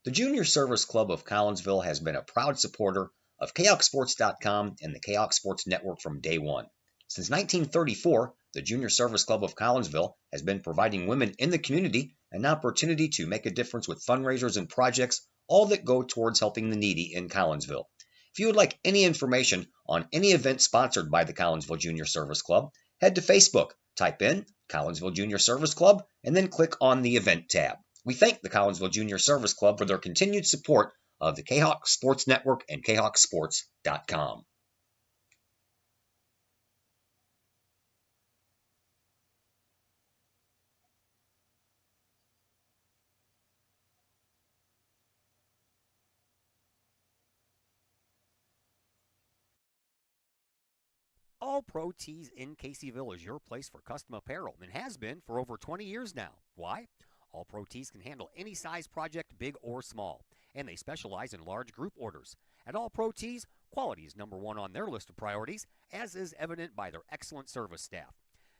The Junior Service Club of Collinsville has been a proud supporter of KHawkSports.com and the KHawk Sports Network from day one. Since 1934, the Junior Service Club of Collinsville has been providing women in the community an opportunity to make a difference with fundraisers and projects, all that go towards helping the needy in Collinsville. If you would like any information on any event sponsored by the Collinsville Junior Service Club, head to Facebook, type in Collinsville Junior Service Club, and then click on the Event tab. We thank the Collinsville Junior Service Club for their continued support of the K-Hawk Sports Network and KHawkSports.com. All Pro Tees in Caseyville is your place for custom apparel and has been for over 20 years now. Why? All Pro Tees can handle any size project, big or small, and they specialize in large group orders. At All Pro Tees, quality is number one on their list of priorities, as is evident by their excellent service staff.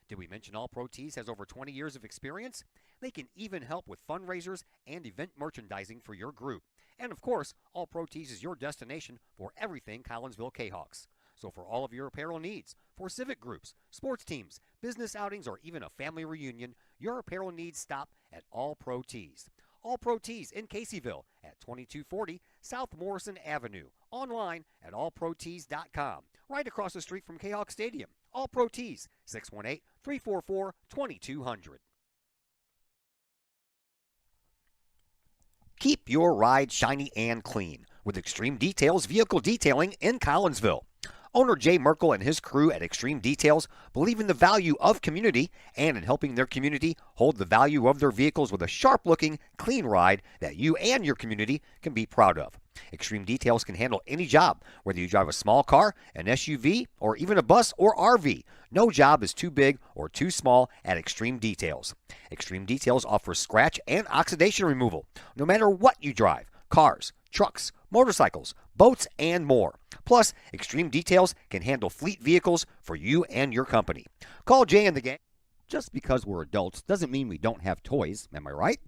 Did we mention All Pro Tees has over 20 years of experience? They can even help with fundraisers and event merchandising for your group. And of course, All Pro Tees is your destination for everything Collinsville K-Hawks. So for all of your apparel needs, for civic groups, sports teams, business outings, or even a family reunion, your apparel needs stop at All Pro Tees. All Pro Tees in Caseyville at 2240 South Morrison Avenue. Online at allprotees.com. Right across the street from K-Hawk Stadium. All Pro Tees, 618-344-2200. Keep your ride shiny and clean with Extreme Details Vehicle Detailing in Collinsville. Owner Jay Merkel and his crew at Extreme Details believe in the value of community and in helping their community hold the value of their vehicles with a sharp-looking, clean ride that you and your community can be proud of. Extreme Details can handle any job, whether you drive a small car, an SUV, or even a bus or RV. No job is too big or too small at Extreme Details. Extreme Details offers scratch and oxidation removal, no matter what you drive: cars, trucks, motorcycles, boats, and more. Plus, Extreme Details can handle fleet vehicles for you and your company. Call Jay and the gang. Just because we're adults doesn't mean we don't have toys, am I right?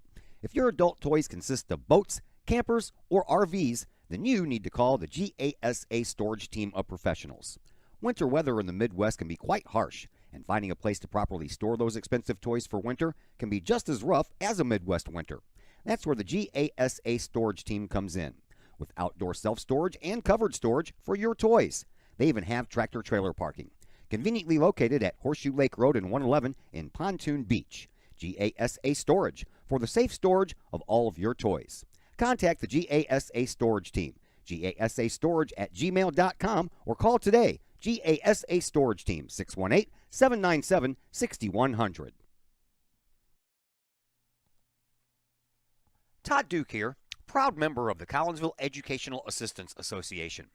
If your adult toys consist of boats, campers, or RVs, then you need to call the GASA storage team of professionals. Winter weather in the Midwest can be quite harsh, and finding a place to properly store those expensive toys for winter can be just as rough as a Midwest winter. That's where the GASA storage team comes in, with outdoor self-storage and covered storage for your toys. They even have tractor-trailer parking. conveniently located at Horseshoe Lake Road and 111 in Pontoon Beach. GASA Storage, for the safe storage of all of your toys. Contact the GASA Storage team, gasastorage@gmail.com, or call today, GASA Storage Team, 618-797-6100. Todd Duke here, proud member of the Collinsville Educational Assistance Association.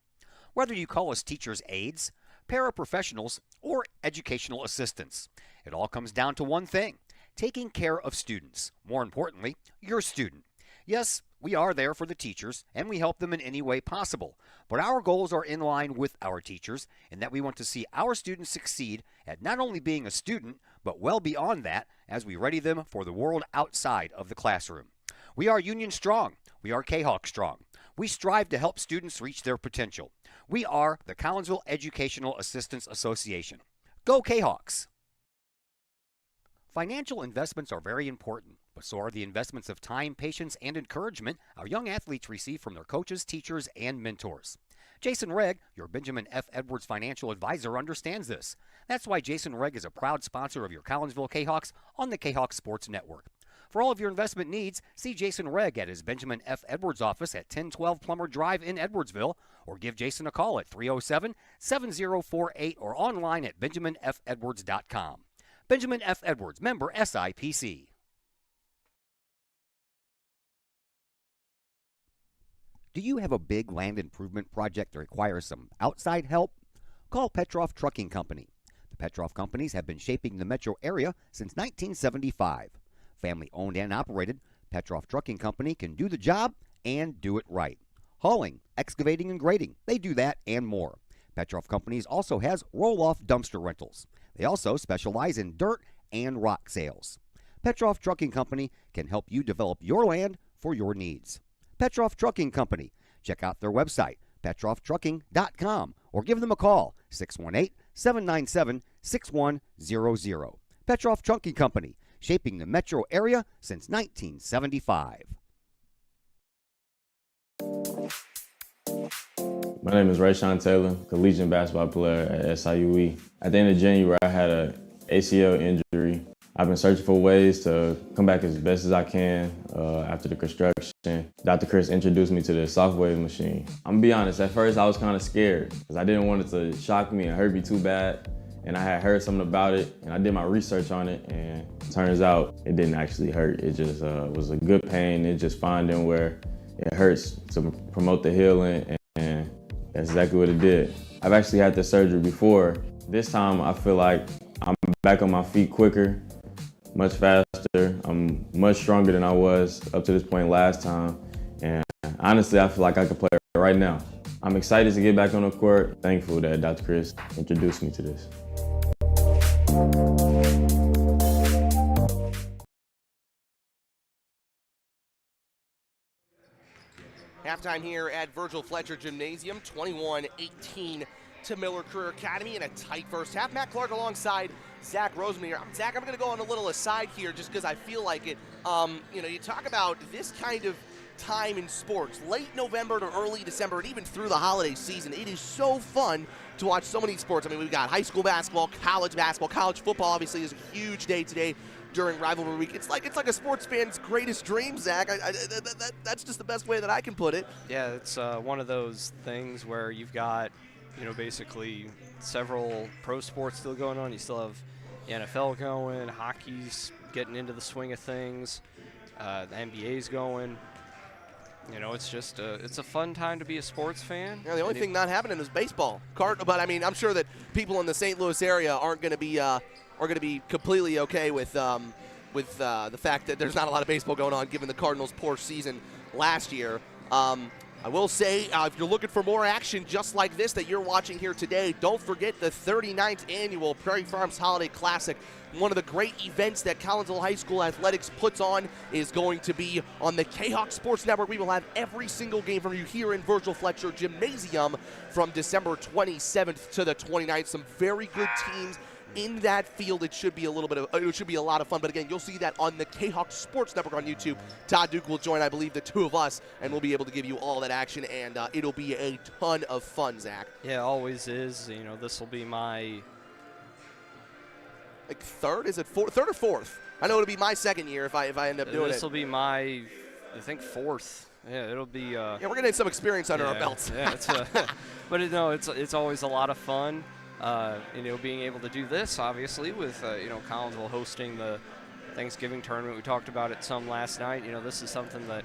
Whether you call us teachers' aides, paraprofessionals, or educational assistants, it all comes down to one thing: taking care of students. More importantly, your student. Yes, we are there for the teachers, and we help them in any way possible. But our goals are in line with our teachers, in that we want to see our students succeed at not only being a student, but well beyond that, as we ready them for the world outside of the classroom. We are Union strong. We are K-Hawk strong. We strive to help students reach their potential. We are the Collinsville Educational Assistance Association. Go K-Hawks! Financial investments are very important, but so are the investments of time, patience, and encouragement our young athletes receive from their coaches, teachers, and mentors. Jason Regg, your Benjamin F. Edwards financial advisor, understands this. That's why Jason Regg is a proud sponsor of your Collinsville K-Hawks on the K-Hawk Sports Network. For all of your investment needs, see Jason Regg at his Benjamin F. Edwards office at 1012 Plummer Drive in Edwardsville, or give Jason a call at 307-7048 or online at benjaminfedwards.com. Benjamin F. Edwards, member SIPC. Do you have a big land improvement project that requires some outside help? Call Petroff Trucking Company. The Petroff Companies have been shaping the metro area since 1975. Family owned and operated, Petroff Trucking Company can do the job and do it right. Hauling, excavating, and grading, they do that and more. Petroff Companies also has roll-off dumpster rentals. They also specialize in dirt and rock sales. Petroff Trucking Company can help you develop your land for your needs. Petroff Trucking Company. Check out their website, petrofftrucking.com, or give them a call, 618-797-6100. Petroff Trucking Company, shaping the metro area since 1975. My name is Rayshawn Taylor, collegiate basketball player at SIUE. At the end of January, I had an ACL injury. I've been searching for ways to come back as best as I can after the construction. Dr. Chris introduced me to the soft wave machine. I'm gonna be honest, at first I was kind of scared because I didn't want it to shock me and hurt me too bad. And I had heard something about it, and I did my research on it, and it turns out it didn't actually hurt. It just was a good pain. It's just finding where it hurts to promote the healing, and that's exactly what it did. I've actually had this surgery before. This time I feel like I'm back on my feet quicker, much faster. I'm much stronger than I was up to this point last time. And honestly, I feel like I could play right now. I'm excited to get back on the court. Thankful that Dr. Chris introduced me to this. Halftime here at Virgil Fletcher Gymnasium, 21-18 to Miller Career Academy in a tight first half. Matt Clark alongside Zach Roseman here. Zach, I'm going to go on a little aside here just because I feel like it. You talk about this kind of time in sports, late November to early December, and even through the holiday season. It is so fun to watch so many sports. I mean, we've got high school basketball, college football obviously is a huge day today during rivalry week. It's like a sports fan's greatest dream, Zach. That's just the best way that I can put it. Yeah, it's one of those things where you've got, basically several pro sports still going on. You still have the NFL going, hockey's getting into the swing of things, the NBA's going. It's just it's a fun time to be a sports fan. Yeah, the only thing not happening is baseball. But I mean, I'm sure that people in the St. Louis area aren't going to be completely okay with the fact that there's not a lot of baseball going on, given the Cardinals' poor season last year. I will say, if you're looking for more action just like this that you're watching here today, don't forget the 39th annual Prairie Farms Holiday Classic. One of the great events that Collinsville High School Athletics puts on is going to be on the K-Hawk Sports Network. We will have every single game from you here in Virgil Fletcher Gymnasium from December 27th to the 29th. Some very good teams in that field. It should be a lot of fun. But again, you'll see that on the K-Hawk Sports Network on YouTube. Todd Duke will join, I believe, the two of us, and we'll be able to give you all that action, and it'll be a ton of fun, Zach. Yeah, it always is. This will be my like third. Is it third or fourth? I know it'll be my second year if I end up doing it. This will be my, I think, fourth. Yeah, it'll be. Yeah, we're gonna get some experience under our belts. Yeah, but it's always a lot of fun. Being able to do this, obviously, with Collinsville hosting the Thanksgiving tournament. We talked about it some last night. This is something that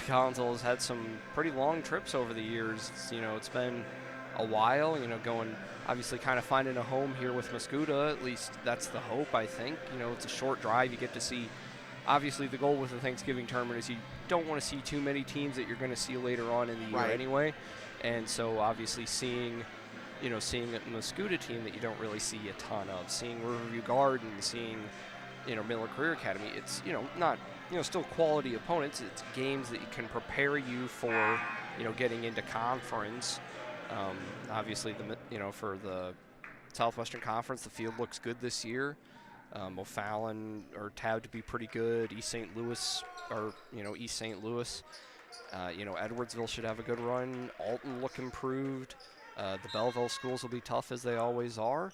Collinsville has had some pretty long trips over the years. It's been a while. Going obviously kind of finding a home here with Mascoutah. At least that's the hope, I think. It's a short drive. You get to see. Obviously, the goal with the Thanksgiving tournament is you don't want to see too many teams that you're going to see later on in the year anyway. And so, obviously, seeing a Mascoutah team that you don't really see a ton of, seeing Riverview Garden, seeing, Miller Career Academy, it's, not, still quality opponents. It's games that can prepare you for, getting into conference. Obviously, for the Southwestern Conference, the field looks good this year. O'Fallon are tabbed to be pretty good. East St. Louis. Edwardsville should have a good run. Alton look improved. The Belleville schools will be tough as they always are.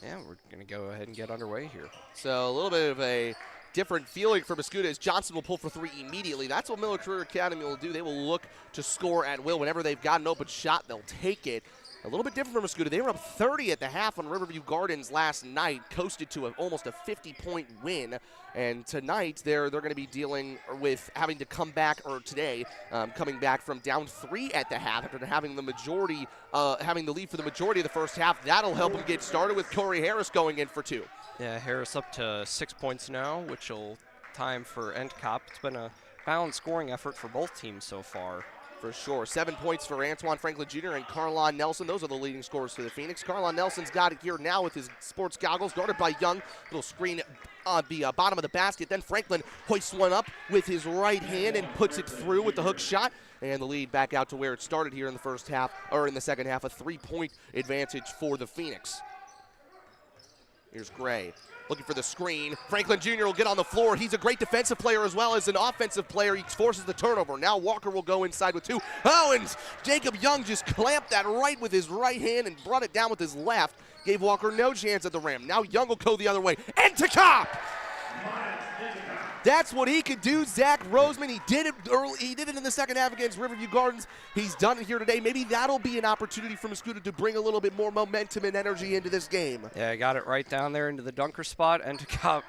Yeah, we're going to go ahead and get underway here. So a little bit of a different feeling for Mascoutah as Johnson will pull for three immediately. That's what Miller Career Academy will do. They will look to score at will. Whenever they've got an open shot, they'll take it. A little bit different from Mascoutah. They were up 30 at the half on Riverview Gardens last night, coasted to almost a 50-point win. And tonight, they're going to be dealing with having to come back, or today, coming back from down 3 at the half after having the lead for the majority of the first half. That'll help them get started with Corey Harris going in for 2. Yeah, Harris up to 6 points now, which will time for Endcott. It's been a balanced scoring effort for both teams so far. For sure. 7 points for Antoine Franklin Jr. and Carlon Nelson. Those are the leading scorers for the Phoenix. Carlon Nelson's got it here now with his sports goggles, guarded by Young. Little screen on the bottom of the basket. Then Franklin hoists one up with his right hand and puts it through with the hook shot. And the lead back out to where it started here in the first half, or in the second half, a 3-point advantage for the Phoenix. Here's Gray. Looking for the screen. Franklin Jr. will get on the floor. He's a great defensive player as well as an offensive player. He forces the turnover. Now Walker will go inside with 2. Oh, and Jacob Young just clamped that right with his right hand and brought it down with his left. Gave Walker no chance at the rim. Now Young will go the other way. And to Cop! That's what he could do, Zach Roseman. He did it early. He did it in the second half against Riverview Gardens. He's done it here today. Maybe that'll be an opportunity for Mascoutah to bring a little bit more momentum and energy into this game. Yeah, I got it right down there into the dunker spot. And to Cop,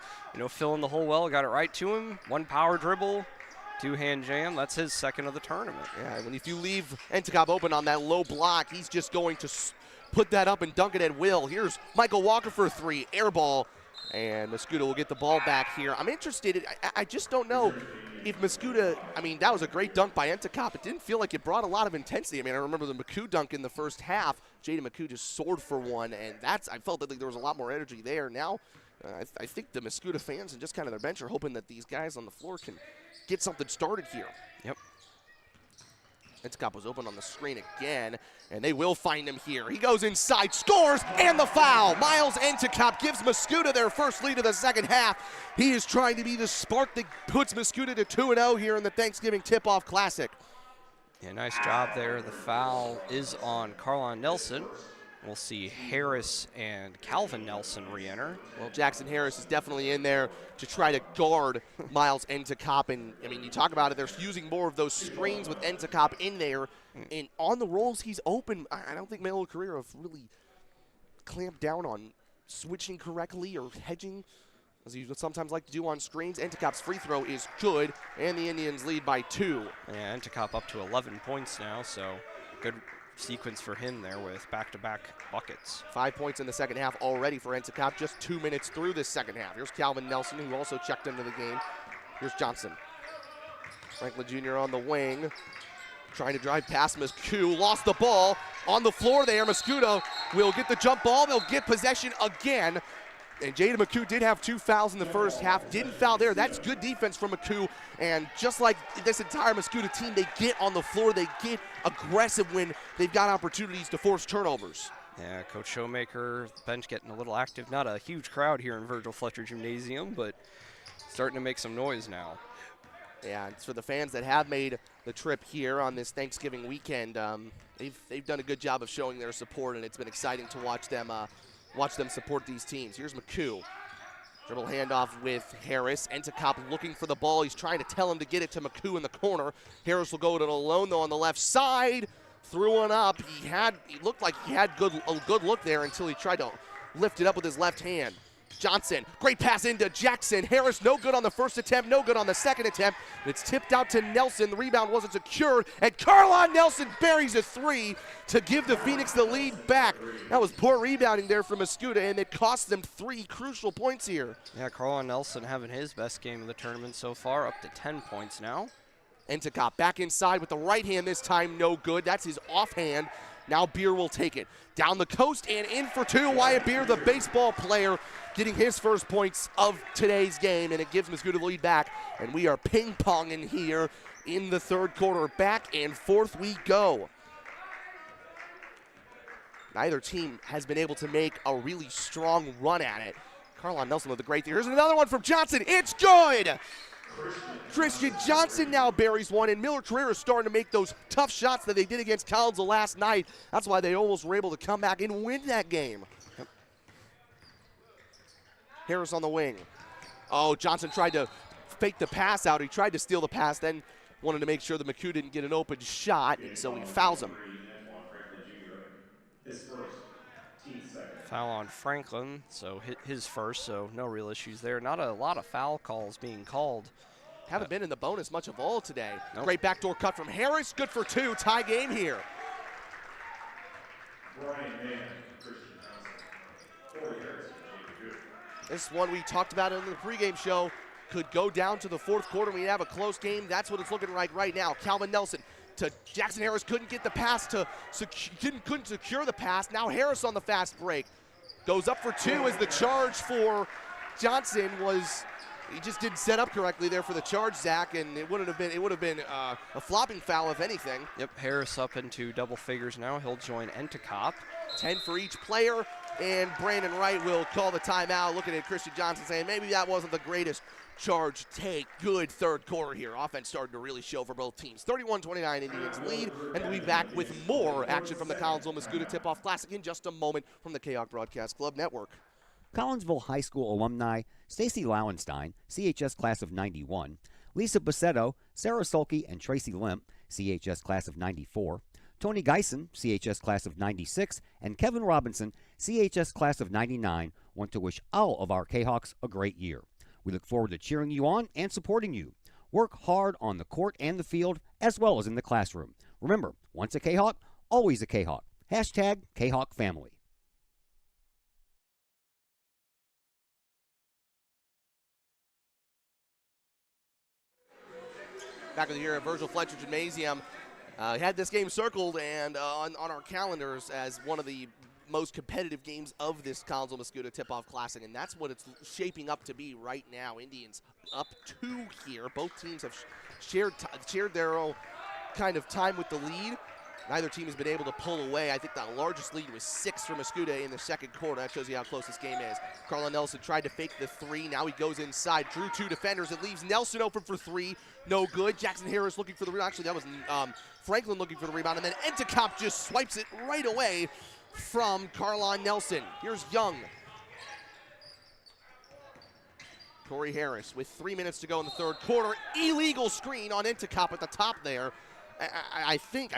filling the hole well. Got it right to him. One power dribble, 2-hand jam. That's his second of the tournament. Yeah, and if you leave Endicott open on that low block, he's just going to put that up and dunk it at will. Here's Michael Walker for a 3. Air ball. And Mascoutah will get the ball back here. I'm interested. I just don't know if Mascoutah, that was a great dunk by Endicott. It didn't feel like it brought a lot of intensity. I remember the McCoo dunk in the first half. Jaden McCoo just soared for one, and I felt that there was a lot more energy there. Now, I think the Mascoutah fans and just kind of their bench are hoping that these guys on the floor can get something started here. Yep. Endicott was open on the screen again, and they will find him here. He goes inside, scores, and the foul. Miles Endicott gives Mascoutah their first lead of the second half. He is trying to be the spark that puts Mascoutah to 2-0 here in the Thanksgiving Tip-Off Classic. Yeah, nice job there. The foul is on Carlon Nelson. We'll see Harris and Calvin Nelson re-enter. Well, Jackson Harris is definitely in there to try to guard Miles Endicott. And, you talk about it, they're using more of those screens with Endicott in there. And on the rolls, he's open. I don't think Melo Career have really clamped down on switching correctly or hedging, as you sometimes like to do on screens. Endicott's free throw is good, and the Indians lead by 2. Yeah, Endicott up to 11 points now, so good sequence for him there with back-to-back buckets. 5 points in the second half already for Endicott, just 2 minutes through this second half. Here's Calvin Nelson, who also checked into the game. Here's Johnson. Franklin Jr. on the wing, trying to drive past Mascoutah, lost the ball on the floor there. Mascoutah will get the jump ball. They'll get possession again. And Jaden McCoo did have 2 fouls in the first half. Didn't foul there. That's good defense from McCoo. And just like this entire Mascoutah team, they get on the floor. They get aggressive when they've got opportunities to force turnovers. Yeah, Coach Showmaker, bench getting a little active. Not a huge crowd here in Virgil Fletcher Gymnasium, but starting to make some noise now. Yeah, it's for the fans that have made the trip here on this Thanksgiving weekend. They've done a good job of showing their support, and it's been exciting to watch them support these teams. Here's McCoo. Dribble handoff with Harris. Entekop looking for the ball. He's trying to tell him to get it to McCoo in the corner. Harris will go to it alone, though, on the left side. Threw one up. He looked like he had a good look there until he tried to lift it up with his left hand. Johnson, great pass into Jackson. Harris, no good on the first attempt, no good on the second attempt. It's tipped out to Nelson. The rebound wasn't secured, and Carlon Nelson buries a three to give the Phoenix the lead back. That was poor rebounding there from Mascoutah, and it cost them 3 crucial points here. Yeah, Carlon Nelson having his best game of the tournament so far, up to 10 points now. Entekop back inside with the right hand this time, no good. That's his offhand. Now Beer will take it. Down the coast and in for 2. Wyatt Beer, the baseball player, getting his first points of today's game, and it gives Mascoutah the lead back. And we are ping-ponging here in the third quarter. Back and forth we go. Neither team has been able to make a really strong run at it. Carlon Nelson with a great thing. Here's another one from Johnson. It's good! Christian Johnson now buries one, and Miller Carrera is starting to make those tough shots that they did against Collinsville last night. That's why they almost were able to come back and win that game. Yep. Harris on the wing. Oh, Johnson tried to fake the pass out. He tried to steal the pass, then wanted to make sure that McCoo didn't get an open shot, and so he fouls him. Foul on Franklin, so his first, so no real issues there. Not a lot of foul calls being called. Haven't been in the bonus much of all today. Nope. Great backdoor cut from Harris. Good for 2. Tie game here. This one we talked about in the pregame show could go down to the fourth quarter. We have a close game. That's what it's looking like right now. Calvin Nelson to Jackson Harris, couldn't get the pass to couldn't secure the pass. Now Harris on the fast break. Goes up for 2 as the charge for Johnson was, he just didn't set up correctly there for the charge, Zach, and it would have been a flopping foul if anything. Yep, Harris up into double figures now. He'll join Entekop. 10 for each player, and Brandon Wright will call the timeout, looking at Christian Johnson saying maybe that wasn't the greatest charge take. Good third quarter here. Offense starting to really show for both teams. 31-29 Indians lead, and we'll be back with more action from the Collinsville Mascoutah Tip-Off Classic in just a moment from the KHOC Broadcast Club Network. Collinsville High School alumni Stacy Lauenstein, CHS class of 91, Lisa Bassetto, Sarah Sulke, and Tracy Limp, CHS class of 94, Tony Geisen, CHS class of 96, and Kevin Robinson, CHS class of 99, want to wish all of our K-Hawks a great year. We look forward to cheering you on and supporting you. Work hard on the court and the field, as well as in the classroom. Remember, once a K-Hawk, always a K-Hawk. Hashtag K-Hawk Family. Back of the year at Virgil Fletcher Gymnasium. Had this game circled and on our calendars as one of the most competitive games of this Collinsville Mascoutah Tip-Off Classic, and that's what it's shaping up to be right now. Indians up 2 here. Both teams have shared their own kind of time with the lead. Neither team has been able to pull away. I think the largest lead was 6 for Mascoutah in the second quarter. That shows you how close this game is. Carlon Nelson tried to fake the 3. Now he goes inside. Drew 2 defenders. It leaves Nelson open for 3. No good. Jackson Harris looking for the rebound. Actually, that was Franklin looking for the rebound. And then Entekop just swipes it right away from Carlon Nelson. Here's Young. Corey Harris with 3 minutes to go in the third quarter. Illegal screen on Entekop at the top there. I think,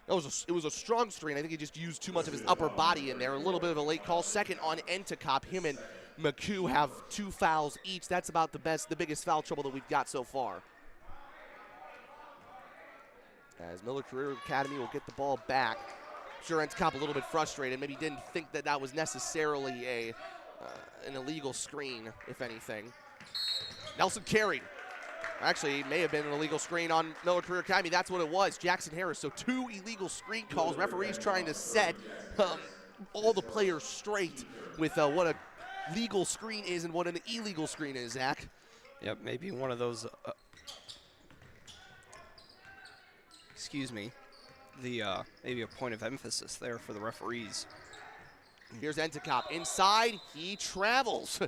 it was a strong screen. I think he just used too much of his upper body in there. A little bit of a late call. Second on Entekop. Him and McCoo have 2 fouls each. That's about the biggest foul trouble that we've got so far. As Miller Career Academy will get the ball back. Sure, Entekop a little bit frustrated. Maybe didn't think that was necessarily an illegal screen, if anything. Nelson carried. Actually, it may have been an illegal screen on Miller Career Academy. That's what it was. Jackson Harris. So 2 illegal screen calls. Referees trying to set all the players straight with what a legal screen is and what an illegal screen is, Zach. Yep, maybe one of those. Excuse me. Maybe a point of emphasis there for the referees. Here's Entekop inside. He travels.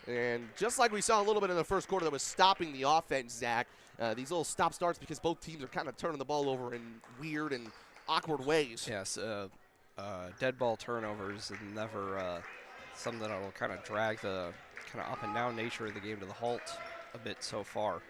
And just like we saw a little bit in the first quarter that was stopping the offense, Zach, these little stop-starts because both teams are kind of turning the ball over in weird and awkward ways. Yes, dead ball turnovers is never something that will kind of drag the kind of up and down nature of the game to the halt a bit so far.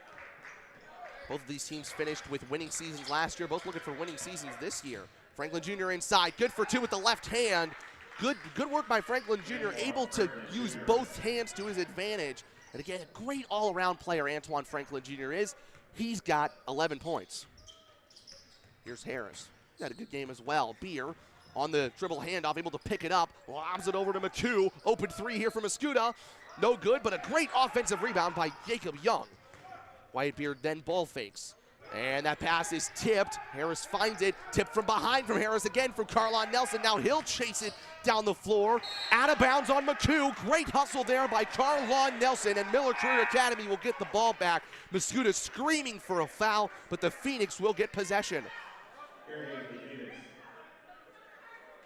Both of these teams finished with winning seasons last year, both looking for winning seasons this year. Franklin Jr. inside, good for two with the left hand. Good work by Franklin Jr., able to use both hands to his advantage. And again, a great all-around player Antoine Franklin Jr. is. He's got 11 points. Here's Harris. He's had a good game as well. Beer on the dribble handoff, able to pick it up, lobs it over to McCoo. Open three here for Mascoutah. No good, but a great offensive rebound by Jacob Young. Whitebeard then ball fakes. And that pass is tipped. Harris finds it. Tipped from behind from Harris again from Carlon Nelson. Now he'll chase it down the floor. Out of bounds on McCoo. Great hustle there by Carlon Nelson, and Miller Career Academy will get the ball back. Mascoutah screaming for a foul, but the Phoenix will get possession.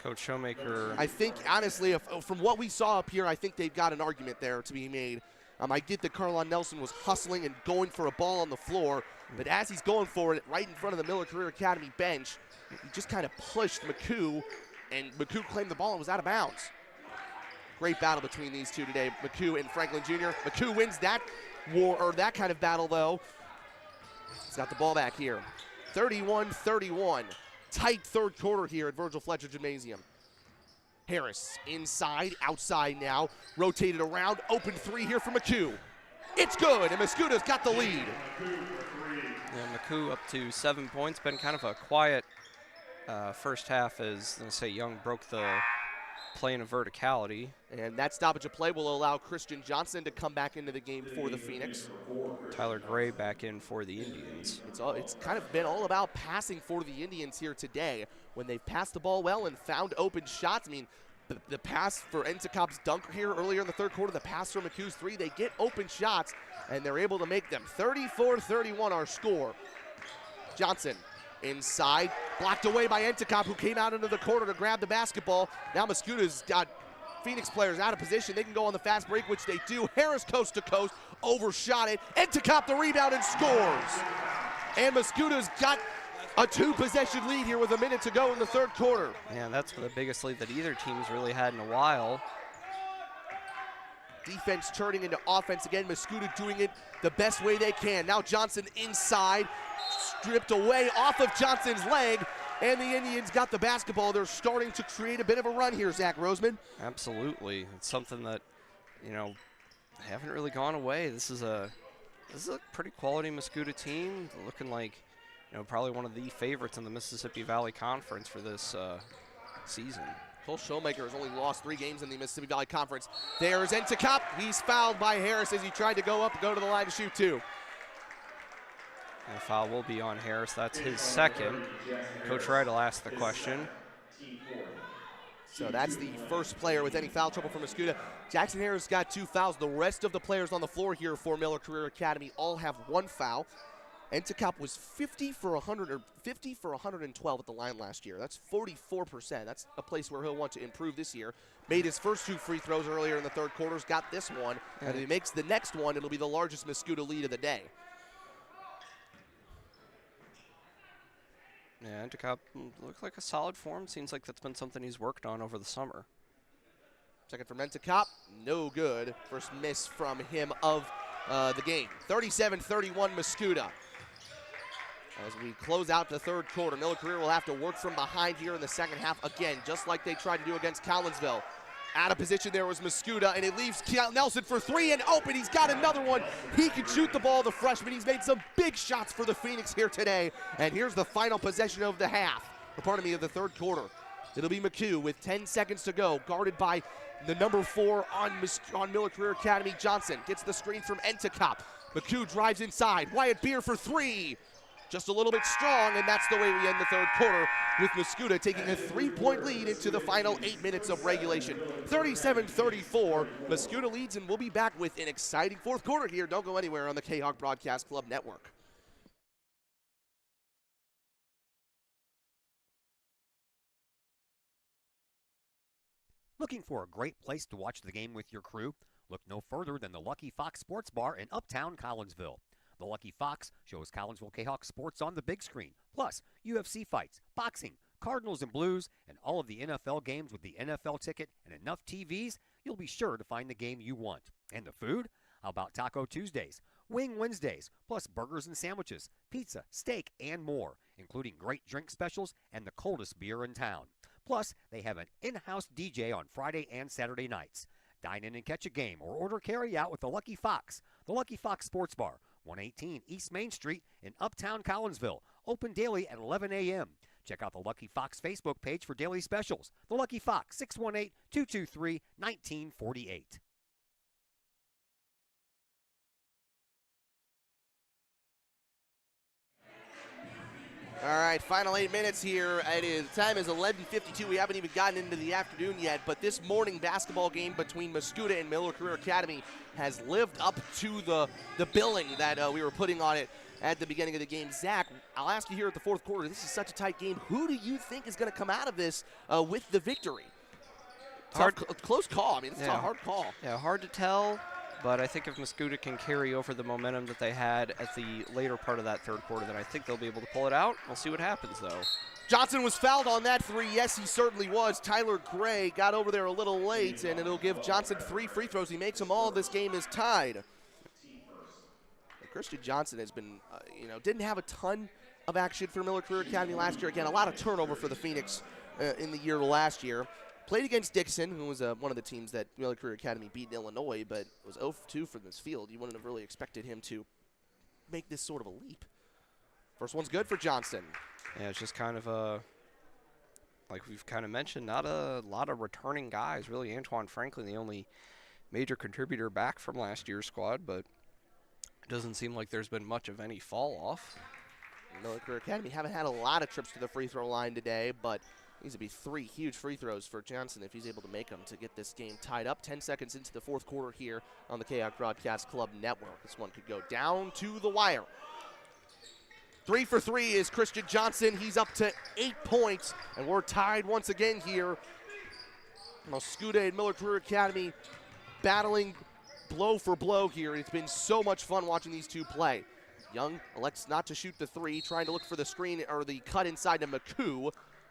Coach Showmaker. I think, honestly, from what we saw up here, I think they've got an argument there to be made. I get that Carlon Nelson was hustling and going for a ball on the floor, but as he's going for it right in front of the Miller Career Academy bench, he just kind of pushed McCoo, and McCoo claimed the ball and was out of bounds. Great battle between these two today, McCoo and Franklin Jr. McCoo wins that war, or that kind of battle, though. He's got the ball back here. 31-31. Tight third quarter here at Virgil Fletcher Gymnasium. Harris inside, outside now, rotated around, open three here for McCoo. It's good, and Mascoutah's got the lead. Yeah, McCoo up to 7 points. Been kind of a quiet first half as, let's say, Young broke the plane of verticality. And that stoppage of play will allow Christian Johnson to come back into the game for the Phoenix. Tyler Gray back in for the Indians. It's kind of been all about passing for the Indians here today. When they've passed the ball well and found open shots, I mean, the pass for Entekop's dunk here earlier in the third quarter, the pass for McCoo's three, they get open shots, and they're able to make them. 34-31 our score. Johnson inside, blocked away by Entekop, who came out into the corner to grab the basketball. Now Mascoutah's got Phoenix players out of position. They can go on the fast break, which they do. Harris coast to coast, overshot it. Entekop the rebound and scores. And Mascoutah's got a two-possession lead here with a minute to go in the third quarter. Yeah, that's the biggest lead that either team's really had in a while. Defense turning into offense again. Mascoutah doing it the best way they can. Now Johnson inside, stripped away off of Johnson's leg, and the Indians got the basketball. They're starting to create a bit of a run here, Zach Roseman. Absolutely. It's something that, you know, haven't really gone away. This is a pretty quality Mascoutah team, looking like, you know, probably one of the favorites in the Mississippi Valley Conference for this season. Cole Showmaker has only lost 3 games in the Mississippi Valley Conference. There's Entekop. He's fouled by Harris as he tried to go up and go to the line to shoot two. And the foul will be on Harris. That's his second. Coach Wright will ask the question. So that's the first player with any foul trouble for Mascoutah. Jackson Harris got 2 fouls. The rest of the players on the floor here for Miller Career Academy all have 1 foul. Entekop was 50 for 112 at the line last year. That's 44%. That's a place where he'll want to improve this year. Made his first 2 free throws earlier in the third quarters, got this one. And if he makes the next one, it'll be the largest Mascoutah lead of the day. Yeah, Entekop looks like a solid form. Seems like that's been something he's worked on over the summer. Second from Entekop, no good. First miss from him of the game. 37-31 Mascoutah. As we close out the third quarter, Miller Career will have to work from behind here in the second half again, just like they tried to do against Collinsville. Out of position there was Mascoutah, and it leaves Nelson for 3 and open. He's got another one. He can shoot the ball, the freshman. He's made some big shots for the Phoenix here today. And here's the final possession of the half, or pardon me, of the third quarter. It'll be McCoo with 10 seconds to go, guarded by the number 4 on Miller Career Academy. Johnson gets the screen from Entekop. McCoo drives inside. Wyatt Beer for 3. Just a little bit strong, and that's the way we end the third quarter, with Mascoutah taking a 3-point lead into the final 8 minutes of regulation. 37-34, Mascoutah leads, and we'll be back with an exciting fourth quarter here. Don't go anywhere on the K-Hawk Broadcast Club Network. Looking for a great place to watch the game with your crew? Look no further than the Lucky Fox Sports Bar in Uptown Collinsville. The Lucky Fox shows Collinsville K-Hawk sports on the big screen, plus UFC fights, boxing, Cardinals and Blues, and all of the NFL games with the NFL ticket and enough TVs. you'll be sure to find the game you want. And the food? How about Taco Tuesdays, Wing Wednesdays, plus burgers and sandwiches, pizza, steak, and more, including great drink specials and the coldest beer in town. Plus, they have an in-house DJ on Friday and Saturday nights. Dine in and catch a game or order carry-out with the Lucky Fox. The Lucky Fox Sports Bar, 118 East Main Street in Uptown Collinsville. Open daily at 11 a.m. Check out the Lucky Fox Facebook page for daily specials. The Lucky Fox, 618-223-1948. All right, final 8 minutes here. Time is 11:52. We haven't even gotten into the afternoon yet, but this morning basketball game between Mascoutah and Miller Career Academy has lived up to the billing that we were putting on it at the beginning of the game. Zach, I'll ask you here at the fourth quarter, this is such a tight game. Who do you think is going to come out of this with the victory? Close call. I mean, it's a hard call. Yeah, hard to tell. But I think if Mascoutah can carry over the momentum that they had at the later part of that third quarter, then I think they'll be able to pull it out. We'll see what happens, though. Johnson was fouled on that three. Yes, he certainly was. Tyler Gray got over there a little late, and it'll give Johnson 3 free throws. He makes them all. This game is tied. Christian Johnson has been, didn't have a ton of action for Miller Career Academy last year. Again, a lot of turnover for the Phoenix in the year last year. Played against Dixon, who was one of the teams that Miller Career Academy beat in Illinois, but was 0-2 from this field. You wouldn't have really expected him to make this sort of a leap. First one's good for Johnson. Yeah, it's just kind of like we've kind of mentioned, not a lot of returning guys. Really, Antoine Franklin, the only major contributor back from last year's squad, but it doesn't seem like there's been much of any fall off. Miller Career Academy haven't had a lot of trips to the free throw line today, but needs to be 3 huge free throws for Johnson if he's able to make them to get this game tied up. 10 seconds into the fourth quarter here on the KOC Broadcast Club Network. This one could go down to the wire. 3 for 3 is Christian Johnson. He's up to 8 points, and we're tied once again here. Mascoutah and Miller Career Academy battling blow for blow here. It's been so much fun watching these two play. Young elects not to shoot the 3, trying to look for the screen or the cut inside to McCoo.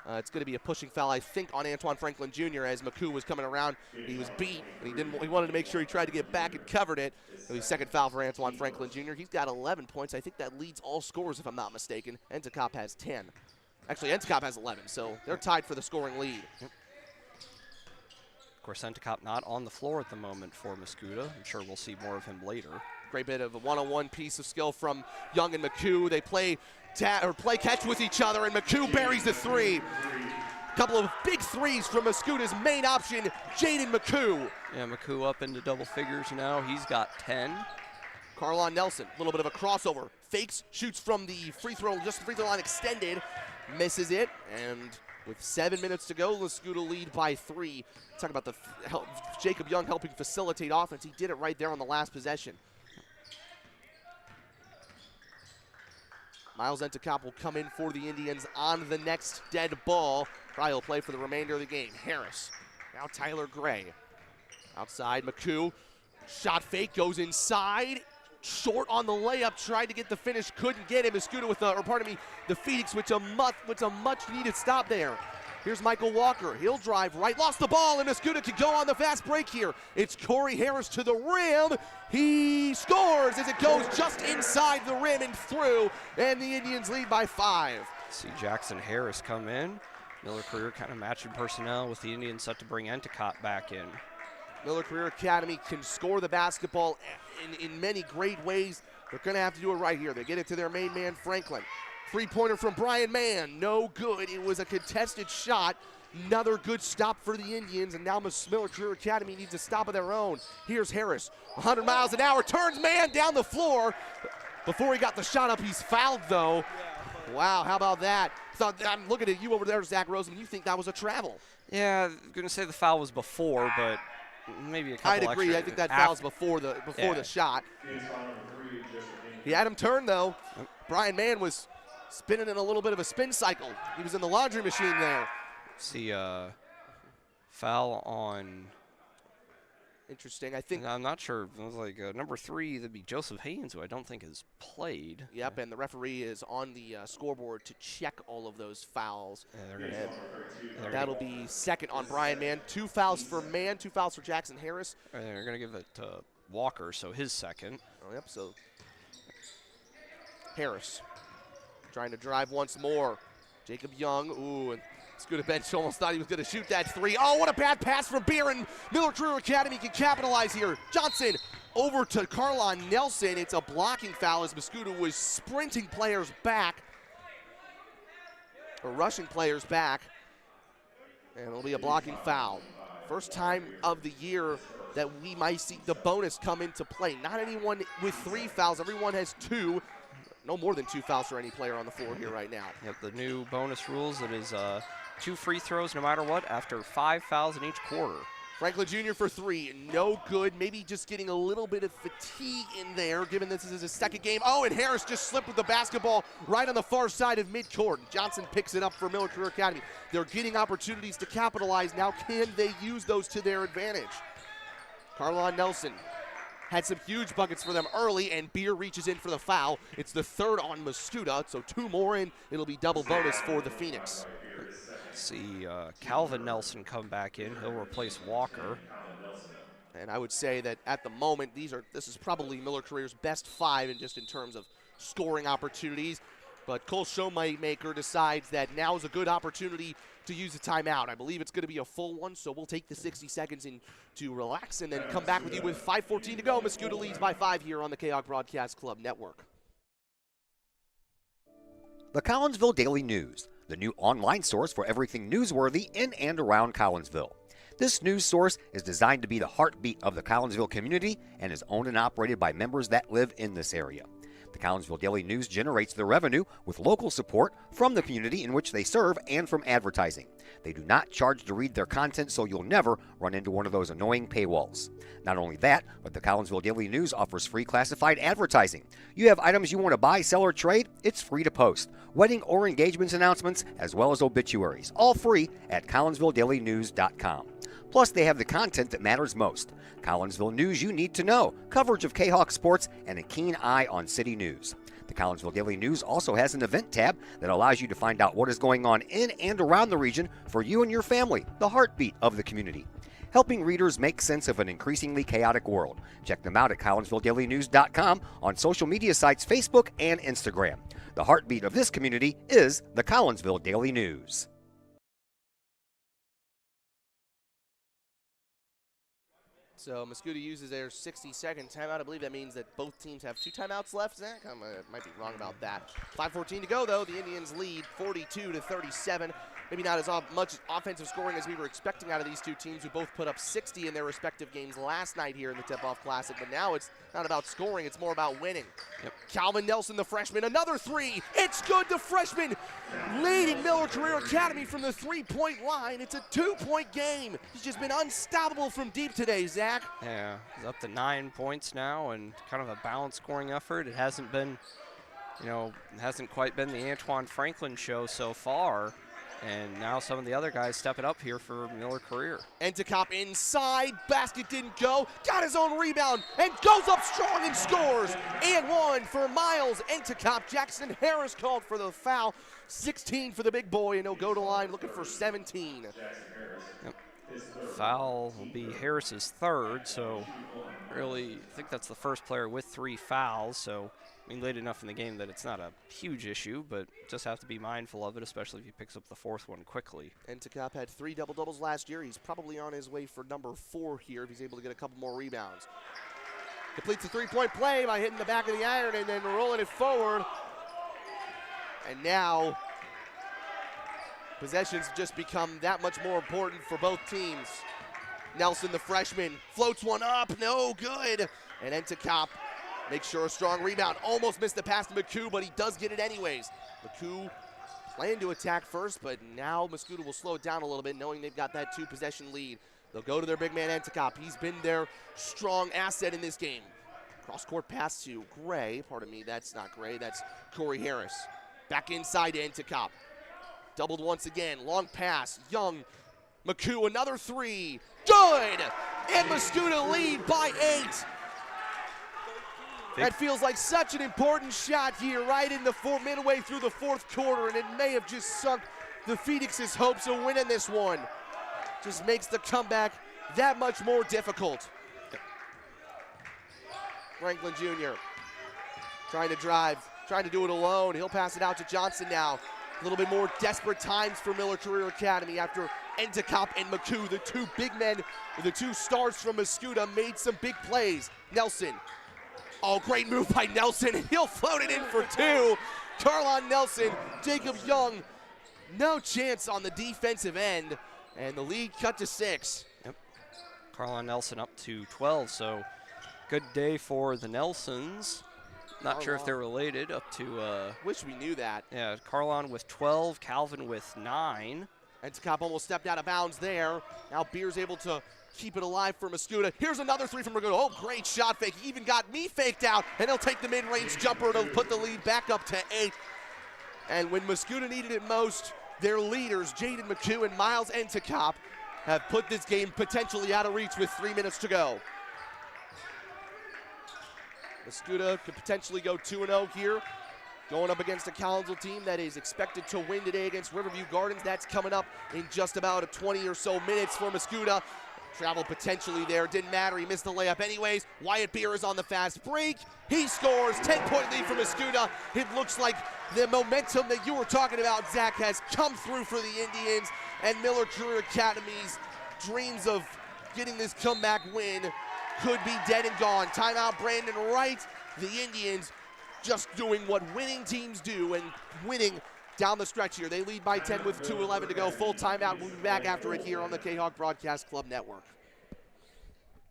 It's going to be a pushing foul, I think, on Antoine Franklin Jr. as McCoo was coming around. He was beat, and he wanted to make sure he tried to get back and covered it. It was second foul for Antoine Franklin Jr. He's got 11 points. I think that leads all scorers, if I'm not mistaken. Entacop has 10. Actually, Entacop has 11, so they're tied for the scoring lead. Of course, Entacop not on the floor at the moment for Mascoutah. I'm sure we'll see more of him later. Great bit of a one-on-one piece of skill from Young and McCoo. They play catch with each other, and McCoo buries the 3. A couple of big threes from Mascoutah's main option, Jaden McCoo. Yeah, McCoo up into double figures now. He's got 10. Carlon Nelson, a little bit of a crossover. Fakes, shoots from the free throw line extended, misses it, and with 7 minutes to go, Mascoutah lead by 3. Talk about Jacob Young helping facilitate offense. He did it right there on the last possession. Miles Entacop will come in for the Indians on the next dead ball. Probably will play for the remainder of the game. Harris. Now Tyler Gray. Outside, McCoo. Shot fake, goes inside. Short on the layup, tried to get the finish, couldn't get him. Mascoutah with the Phoenix, which a much needed stop there. Here's Michael Walker. He'll drive right, lost the ball, and Mascoutah can go on the fast break here. It's Corey Harris to the rim. He scores as it goes just inside the rim and through, and the Indians lead by 5. See Jackson Harris come in. Miller Career kind of matching personnel with the Indians set to bring Entacop back in. Miller Career Academy can score the basketball in many great ways. They're going to have to do it right here. They get it to their main man, Franklin. Three-pointer from Brian Mann, no good. It was a contested shot. Another good stop for the Indians, and now Miller Career Academy needs a stop of their own. Here's Harris, 100 miles an hour, turns Mann down the floor. Before he got the shot up, he's fouled, though. Wow, how about that? I'm looking at you over there, Zach Roseman. You think that was a travel? Yeah, I'm going to say the foul was before, but maybe a couple I'd agree. I think that foul's before the shot. He had him turn, though. Brian Mann was spinning in a little bit of a spin cycle. He was in the laundry machine there. See foul on Interesting. I think. And I'm not sure. It was like number 3, that'd be Joseph Haynes, who I don't think has played. Yep, and the referee is on the scoreboard to check all of those fouls. That'll be second on Brian Mann. 2 fouls for Mann, 2 fouls for Jackson Harris. And they're going to give it to Walker, so his second. Oh, yep, so Harris trying to drive once more. Jacob Young, ooh, and Mascoutah bench almost thought he was going to shoot that 3. Oh, what a bad pass from Beeren. Miller Career Academy can capitalize here. Johnson over to Carlon Nelson. It's a blocking foul as Mascoutah was sprinting players back, or rushing players back, and it'll be a blocking foul. First time of the year that we might see the bonus come into play. Not anyone with 3 fouls. Everyone has 2. No more than 2 fouls for any player on the floor here right now. Yep, the new bonus rules, it is 2 free throws no matter what after 5 fouls in each quarter. Franklin Jr. for 3, no good. Maybe just getting a little bit of fatigue in there, given this is his second game. Oh, and Harris just slipped with the basketball right on the far side of midcourt. Johnson picks it up for Miller Career Academy. They're getting opportunities to capitalize. Now can they use those to their advantage? Carlon Nelson had some huge buckets for them early, and Beer reaches in for the foul. It's the 3rd on Mascoutah, so 2 more in. It'll be double bonus for the Phoenix. Let's see Calvin Nelson come back in. He'll replace Walker. And I would say that at the moment, this is probably Miller Career's best 5 in terms of scoring opportunities. But Cole Showmaker decides that now is a good opportunity to use a timeout. I believe it's going to be a full one, so we'll take the 60 seconds in to relax and then come back with you with 5:14 to go. Mascoutah leads by 5 here on the KHOC Broadcast Club Network. The Collinsville Daily News, the new online source for everything newsworthy in and around Collinsville. This news source is designed to be the heartbeat of the Collinsville community and is owned and operated by members that live in this area. The Collinsville Daily News generates their revenue with local support from the community in which they serve and from advertising. They do not charge to read their content, so you'll never run into one of those annoying paywalls. Not only that, but the Collinsville Daily News offers free classified advertising. You have items you want to buy, sell, or trade? It's free to post. Wedding or engagements announcements, as well as obituaries, all free at CollinsvilleDailyNews.com. Plus, they have the content that matters most. Collinsville news you need to know, coverage of KHOC sports, and a keen eye on city news. The Collinsville Daily News also has an event tab that allows you to find out what is going on in and around the region for you and your family, the heartbeat of the community. Helping readers make sense of an increasingly chaotic world. Check them out at CollinsvilleDailyNews.com, on social media sites Facebook and Instagram. The heartbeat of this community is the Collinsville Daily News. So Mascoutah uses their 60-second timeout. I believe that means that both teams have 2 timeouts left, Zach. I might be wrong about that. 5:14 to go, though. The Indians lead 42-37. Maybe not as much offensive scoring as we were expecting out of these 2 teams, who both put up 60 in their respective games last night here in the Tip-Off Classic. But now it's not about scoring. It's more about winning. Yep. Calvin Nelson, the freshman, another 3. It's good. The freshman leading Miller Career Academy from the 3-point line. It's a 2-point game. He's just been unstoppable from deep today, Zach. Yeah, he's up to 9 points now, and kind of a balanced scoring effort. It hasn't been, it hasn't quite been the Antoine Franklin show so far. And now some of the other guys stepping up here for Miller Career. Entekop inside, basket didn't go, got his own rebound, and goes up strong and scores. And 1 for Miles Entekop. Jackson Harris called for the foul. 16 for the big boy, and he'll go to line looking for 17. Yep. Foul will be Harris's 3rd, so really I think that's the first player with 3 fouls. So late enough in the game that it's not a huge issue, but just have to be mindful of it, especially if he picks up the 4th one quickly. Entekop had 3 double-doubles last year. He's probably on his way for number 4 here if he's able to get a couple more rebounds. Completes a 3-point play by hitting the back of the iron and then rolling it forward. And now possessions just become that much more important for both teams. Nelson, the freshman, floats one up, no good. And Entekop makes sure a strong rebound. Almost missed the pass to McCoo, but he does get it anyways. McCoo planned to attack first, but now Mascoutah will slow it down a little bit, knowing they've got that 2-possession lead. They'll go to their big man, Entekop. He's been their strong asset in this game. Cross-court pass to Gray. Pardon me, that's not Gray. That's Corey Harris. Back inside to Entekop. Doubled once again. Long pass. Young. McCoo, another 3. Good! and Mascoutah lead by 8. That feels like such an important shot here, right in the midway through the fourth quarter, and it may have just sunk the Phoenix's hopes of winning this one. Just makes the comeback that much more difficult. Franklin Jr. trying to drive, trying to do it alone. He'll pass it out to Johnson now. A little bit more desperate times for Miller Career Academy after Endicott and McCoo, the two big men, the two stars from Mascoutah, made some big plays. Nelson. Oh, great move by Nelson. He'll float it in for 2. Carlon Nelson, Jacob Young, no chance on the defensive end, and the lead cut to 6. Yep. Carlon Nelson up to 12, so good day for the Nelsons. Not sure if they're related, up to... Wish we knew that. Yeah, Carlon with 12, Calvin with 9. Endicott almost stepped out of bounds there. Now Beer's able to keep it alive for Mascoutah. Here's another 3 from Mascoutah. Oh, great shot fake. He even got me faked out, and he'll take the mid-range jumper to put the lead back up to 8. And when Mascoutah needed it most, their leaders, Jaden McCoo and Miles Endicott, have put this game potentially out of reach with 3 minutes to go. Mascoutah could potentially go 2-0 here, going up against a Collinsville team that is expected to win today against Riverview Gardens. That's coming up in just about 20 or so minutes for Mascoutah. Travel potentially there, didn't matter, he missed the layup anyways. Wyatt Beer is on the fast break. He scores, 10-point lead for Mascoutah. It looks like the momentum that you were talking about, Zach, has come through for the Indians, and Miller Career Academy's dreams of getting this comeback win could be dead and gone. Timeout, Brandon Wright. The Indians just doing what winning teams do and winning down the stretch here. They lead by 10 with 2:11 to go. Full timeout. We'll be back after it here on the K-Hawk Broadcast Club Network.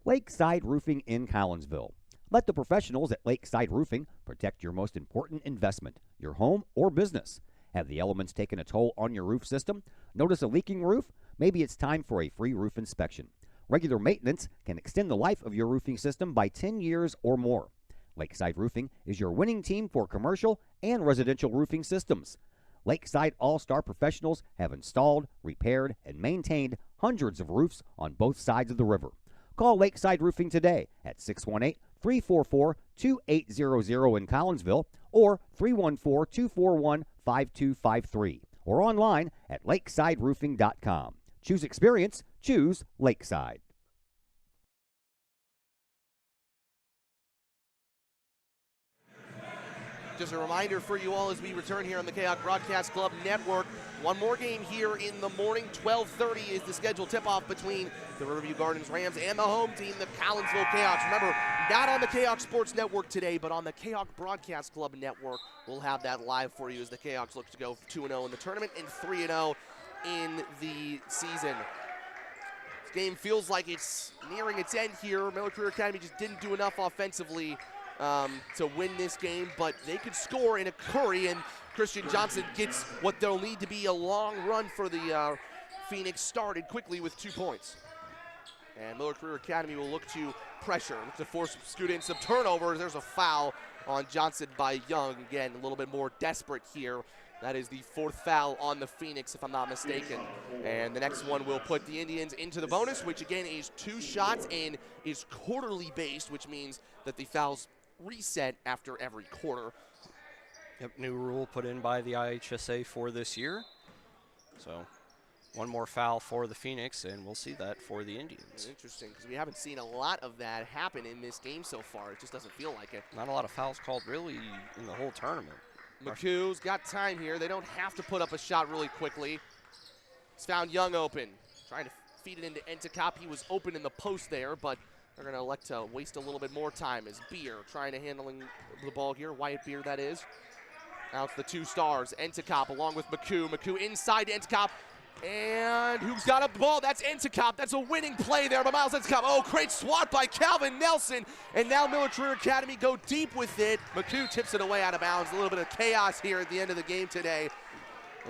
Lakeside Roofing in Collinsville. Let the professionals at Lakeside Roofing protect your most important investment, your home or business. Have the elements taken a toll on your roof system? Notice a leaking roof? Maybe it's time for a free roof inspection. Regular maintenance can extend the life of your roofing system by 10 years or more. Lakeside Roofing is your winning team for commercial and residential roofing systems. Lakeside All-Star professionals have installed, repaired, and maintained hundreds of roofs on both sides of the river. Call Lakeside Roofing today at 618-344-2800 in Collinsville or 314-241-5253 or online at lakesideroofing.com. Choose experience. Choose Lakeside. Just a reminder for you all as we return here on the K-Hawk Broadcast Club Network. One more game here in the morning. 12:30 is the scheduled tip-off between the Riverview Gardens Rams and the home team, the Collinsville K-Hawks. Remember, not on the K-Hawk Sports Network today, but on the K-Hawk Broadcast Club Network. We'll have that live for you as the K-Hawks look to go 2-0 in the tournament and 3-0 in the season. This game feels like it's nearing its end here. Miller Career Academy just didn't do enough offensively to win this game, but they could score in a hurry, and Christian Johnson gets what they'll need to be a long run for the Phoenix, started quickly with 2 points. And Miller Career Academy will look to pressure, look to force students some turnovers. There's a foul on Johnson by Young. Again, a little bit more desperate here. That is the 4th foul on the Phoenix, if I'm not mistaken. And the next one will put the Indians into the bonus, which again is 2 shots and is quarterly based, which means that the fouls reset after every quarter. Yep, new rule put in by the IHSA for this year. So one more foul for the Phoenix, and we'll see that for the Indians. Interesting, because we haven't seen a lot of that happen in this game so far. It just doesn't feel like it. Not a lot of fouls called really in the whole tournament. McCoo's got time here. They don't have to put up a shot really quickly. He's found Young open. Trying to feed it into Endicott. He was open in the post there, but they're going to elect to waste a little bit more time as Beer trying to handling the ball here. Wyatt Beer, that is. Now it's the 2 stars. Endicott along with McCoo. McCoo inside to Endicott. And who's got up the ball? That's Endicott. That's a winning play there by Miles Endicott. Oh, great swat by Calvin Nelson. And now Miller Career Academy go deep with it. McCoo tips it away out of bounds. A little bit of chaos here at the end of the game today.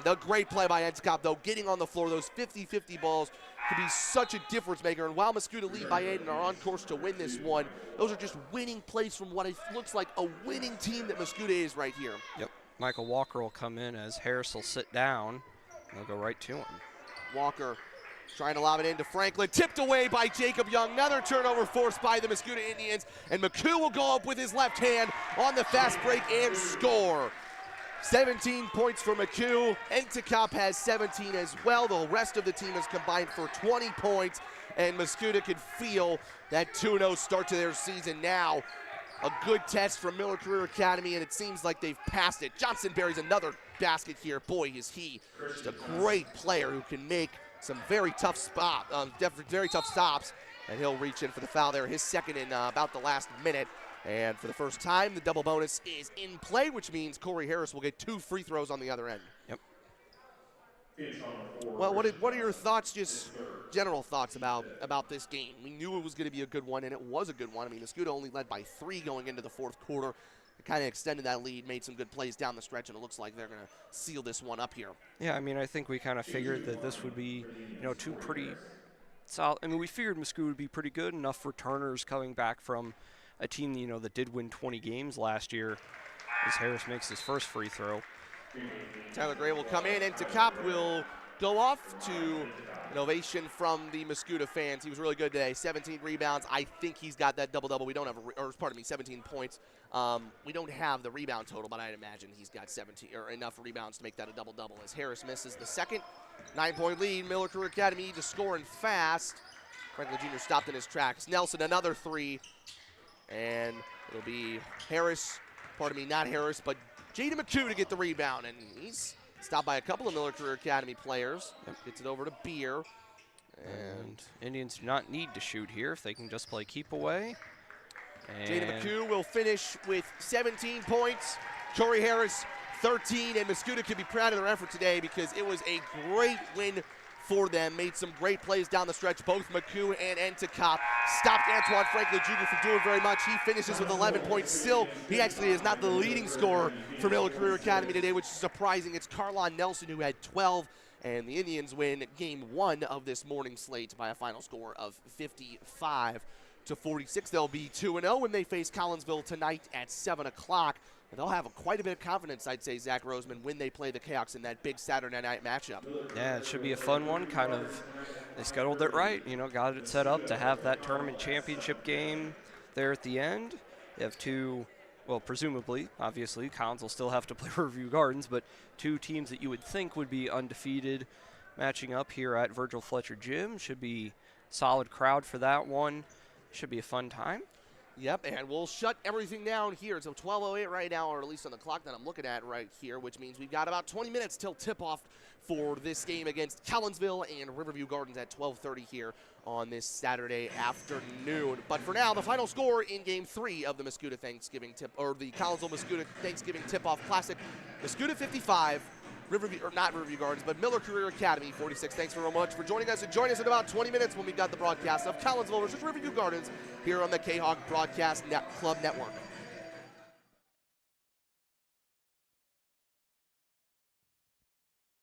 The great play by Endicott, though, getting on the floor. Those 50-50 balls could be such a difference maker. And while Mascoutah lead by 8 and are on course to win this one, those are just winning plays from what it looks like a winning team that Mascoutah is right here. Yep. Michael Walker will come in as Harris will sit down. They'll go right to him. Walker Trying to lob it into Franklin. Tipped away by Jacob Young. Another turnover forced by the Mascoutah Indians. And McCoo will go up with his left hand on the fast break and score. 17 points for McCoo. Entacop has 17 as well. The rest of the team has combined for 20 points. And Mascoutah could feel that 2-0 start to their season now. A good test from Miller Career Academy, and it seems like they've passed it. Johnson buries another basket here. Boy, is he just a great player who can make some very tough stops, and he'll reach in for the foul there. His second in about the last minute. And for the first time, the double bonus is in play, which means Corey Harris will get 2 free throws on the other end. Yep. Well, what are your thoughts, just general thoughts about this game? We knew it was going to be a good one, and it was a good one. I mean, Mascoutah only led by 3 going into the fourth quarter. It kind of extended that lead, made some good plays down the stretch, and it looks like they're going to seal this one up here. Yeah, I mean, I think we kind of figured that this would be, 2 pretty solid. I mean, we figured Mascoutah would be pretty good, enough returners coming back from a team, that did win 20 games last year, as Harris makes his first free throw. Tyler Gray will come in, and Entacop will go off to an ovation from the Mascoutah fans. He was really good today. 17 rebounds. I think he's got that double-double. We don't have, 17 points. We don't have the rebound total, but I'd imagine he's got 17 or enough rebounds to make that a double-double. As Harris misses the second 9-point lead, Miller Career Academy just scoring fast. Franklin Jr. stopped in his tracks. Nelson another 3, and it'll be not Harris, but Jaden McCoo to get the rebound, and he's stopped by a couple of Miller Career Academy players. Gets it over to Beer. And Indians do not need to shoot here if they can just play keep away. Jaden McCoo will finish with 17 points. Corey Harris, 13, and Mascoutah can be proud of their effort today because it was a great win for them. Made some great plays down the stretch. Both McCoo and Entacop stopped Antoine Franklin Jr. from doing very much. He finishes with 11 points. Still, he actually is not the leading scorer for Miller Career Academy today, which is surprising. It's Carlon Nelson who had 12, and the Indians win game 1 of this morning slate by a final score of 55-46. They'll be 2-0 when they face Collinsville tonight at 7 o'clock. And they'll have quite a bit of confidence, I'd say, Zach Roseman, when they play the Canucks in that big Saturday night matchup. Yeah, it should be a fun one. They scheduled it right, got it set up to have that tournament championship game there at the end. You have 2, presumably, obviously, Collins will still have to play Riverview Gardens, but 2 teams that you would think would be undefeated matching up here at Virgil Fletcher Gym. Should be solid crowd for that one. Should be a fun time. Yep, and we'll shut everything down here. It's 12:08 right now, or at least on the clock that I'm looking at right here, which means we've got about 20 minutes till tip-off for this game against Collinsville and Riverview Gardens at 12:30 here on this Saturday afternoon. But for now, the final score in Game 3 of the Mascoutah Thanksgiving the Collinsville Mascoutah Thanksgiving Tip-Off Classic: Mascoutah 55. Not Riverview Gardens, but Miller Career Academy 46. Thanks very much for joining us. And join us in about 20 minutes when we've got the broadcast of Collinsville versus Riverview Gardens here on the K-Hawk Broadcast Club Network.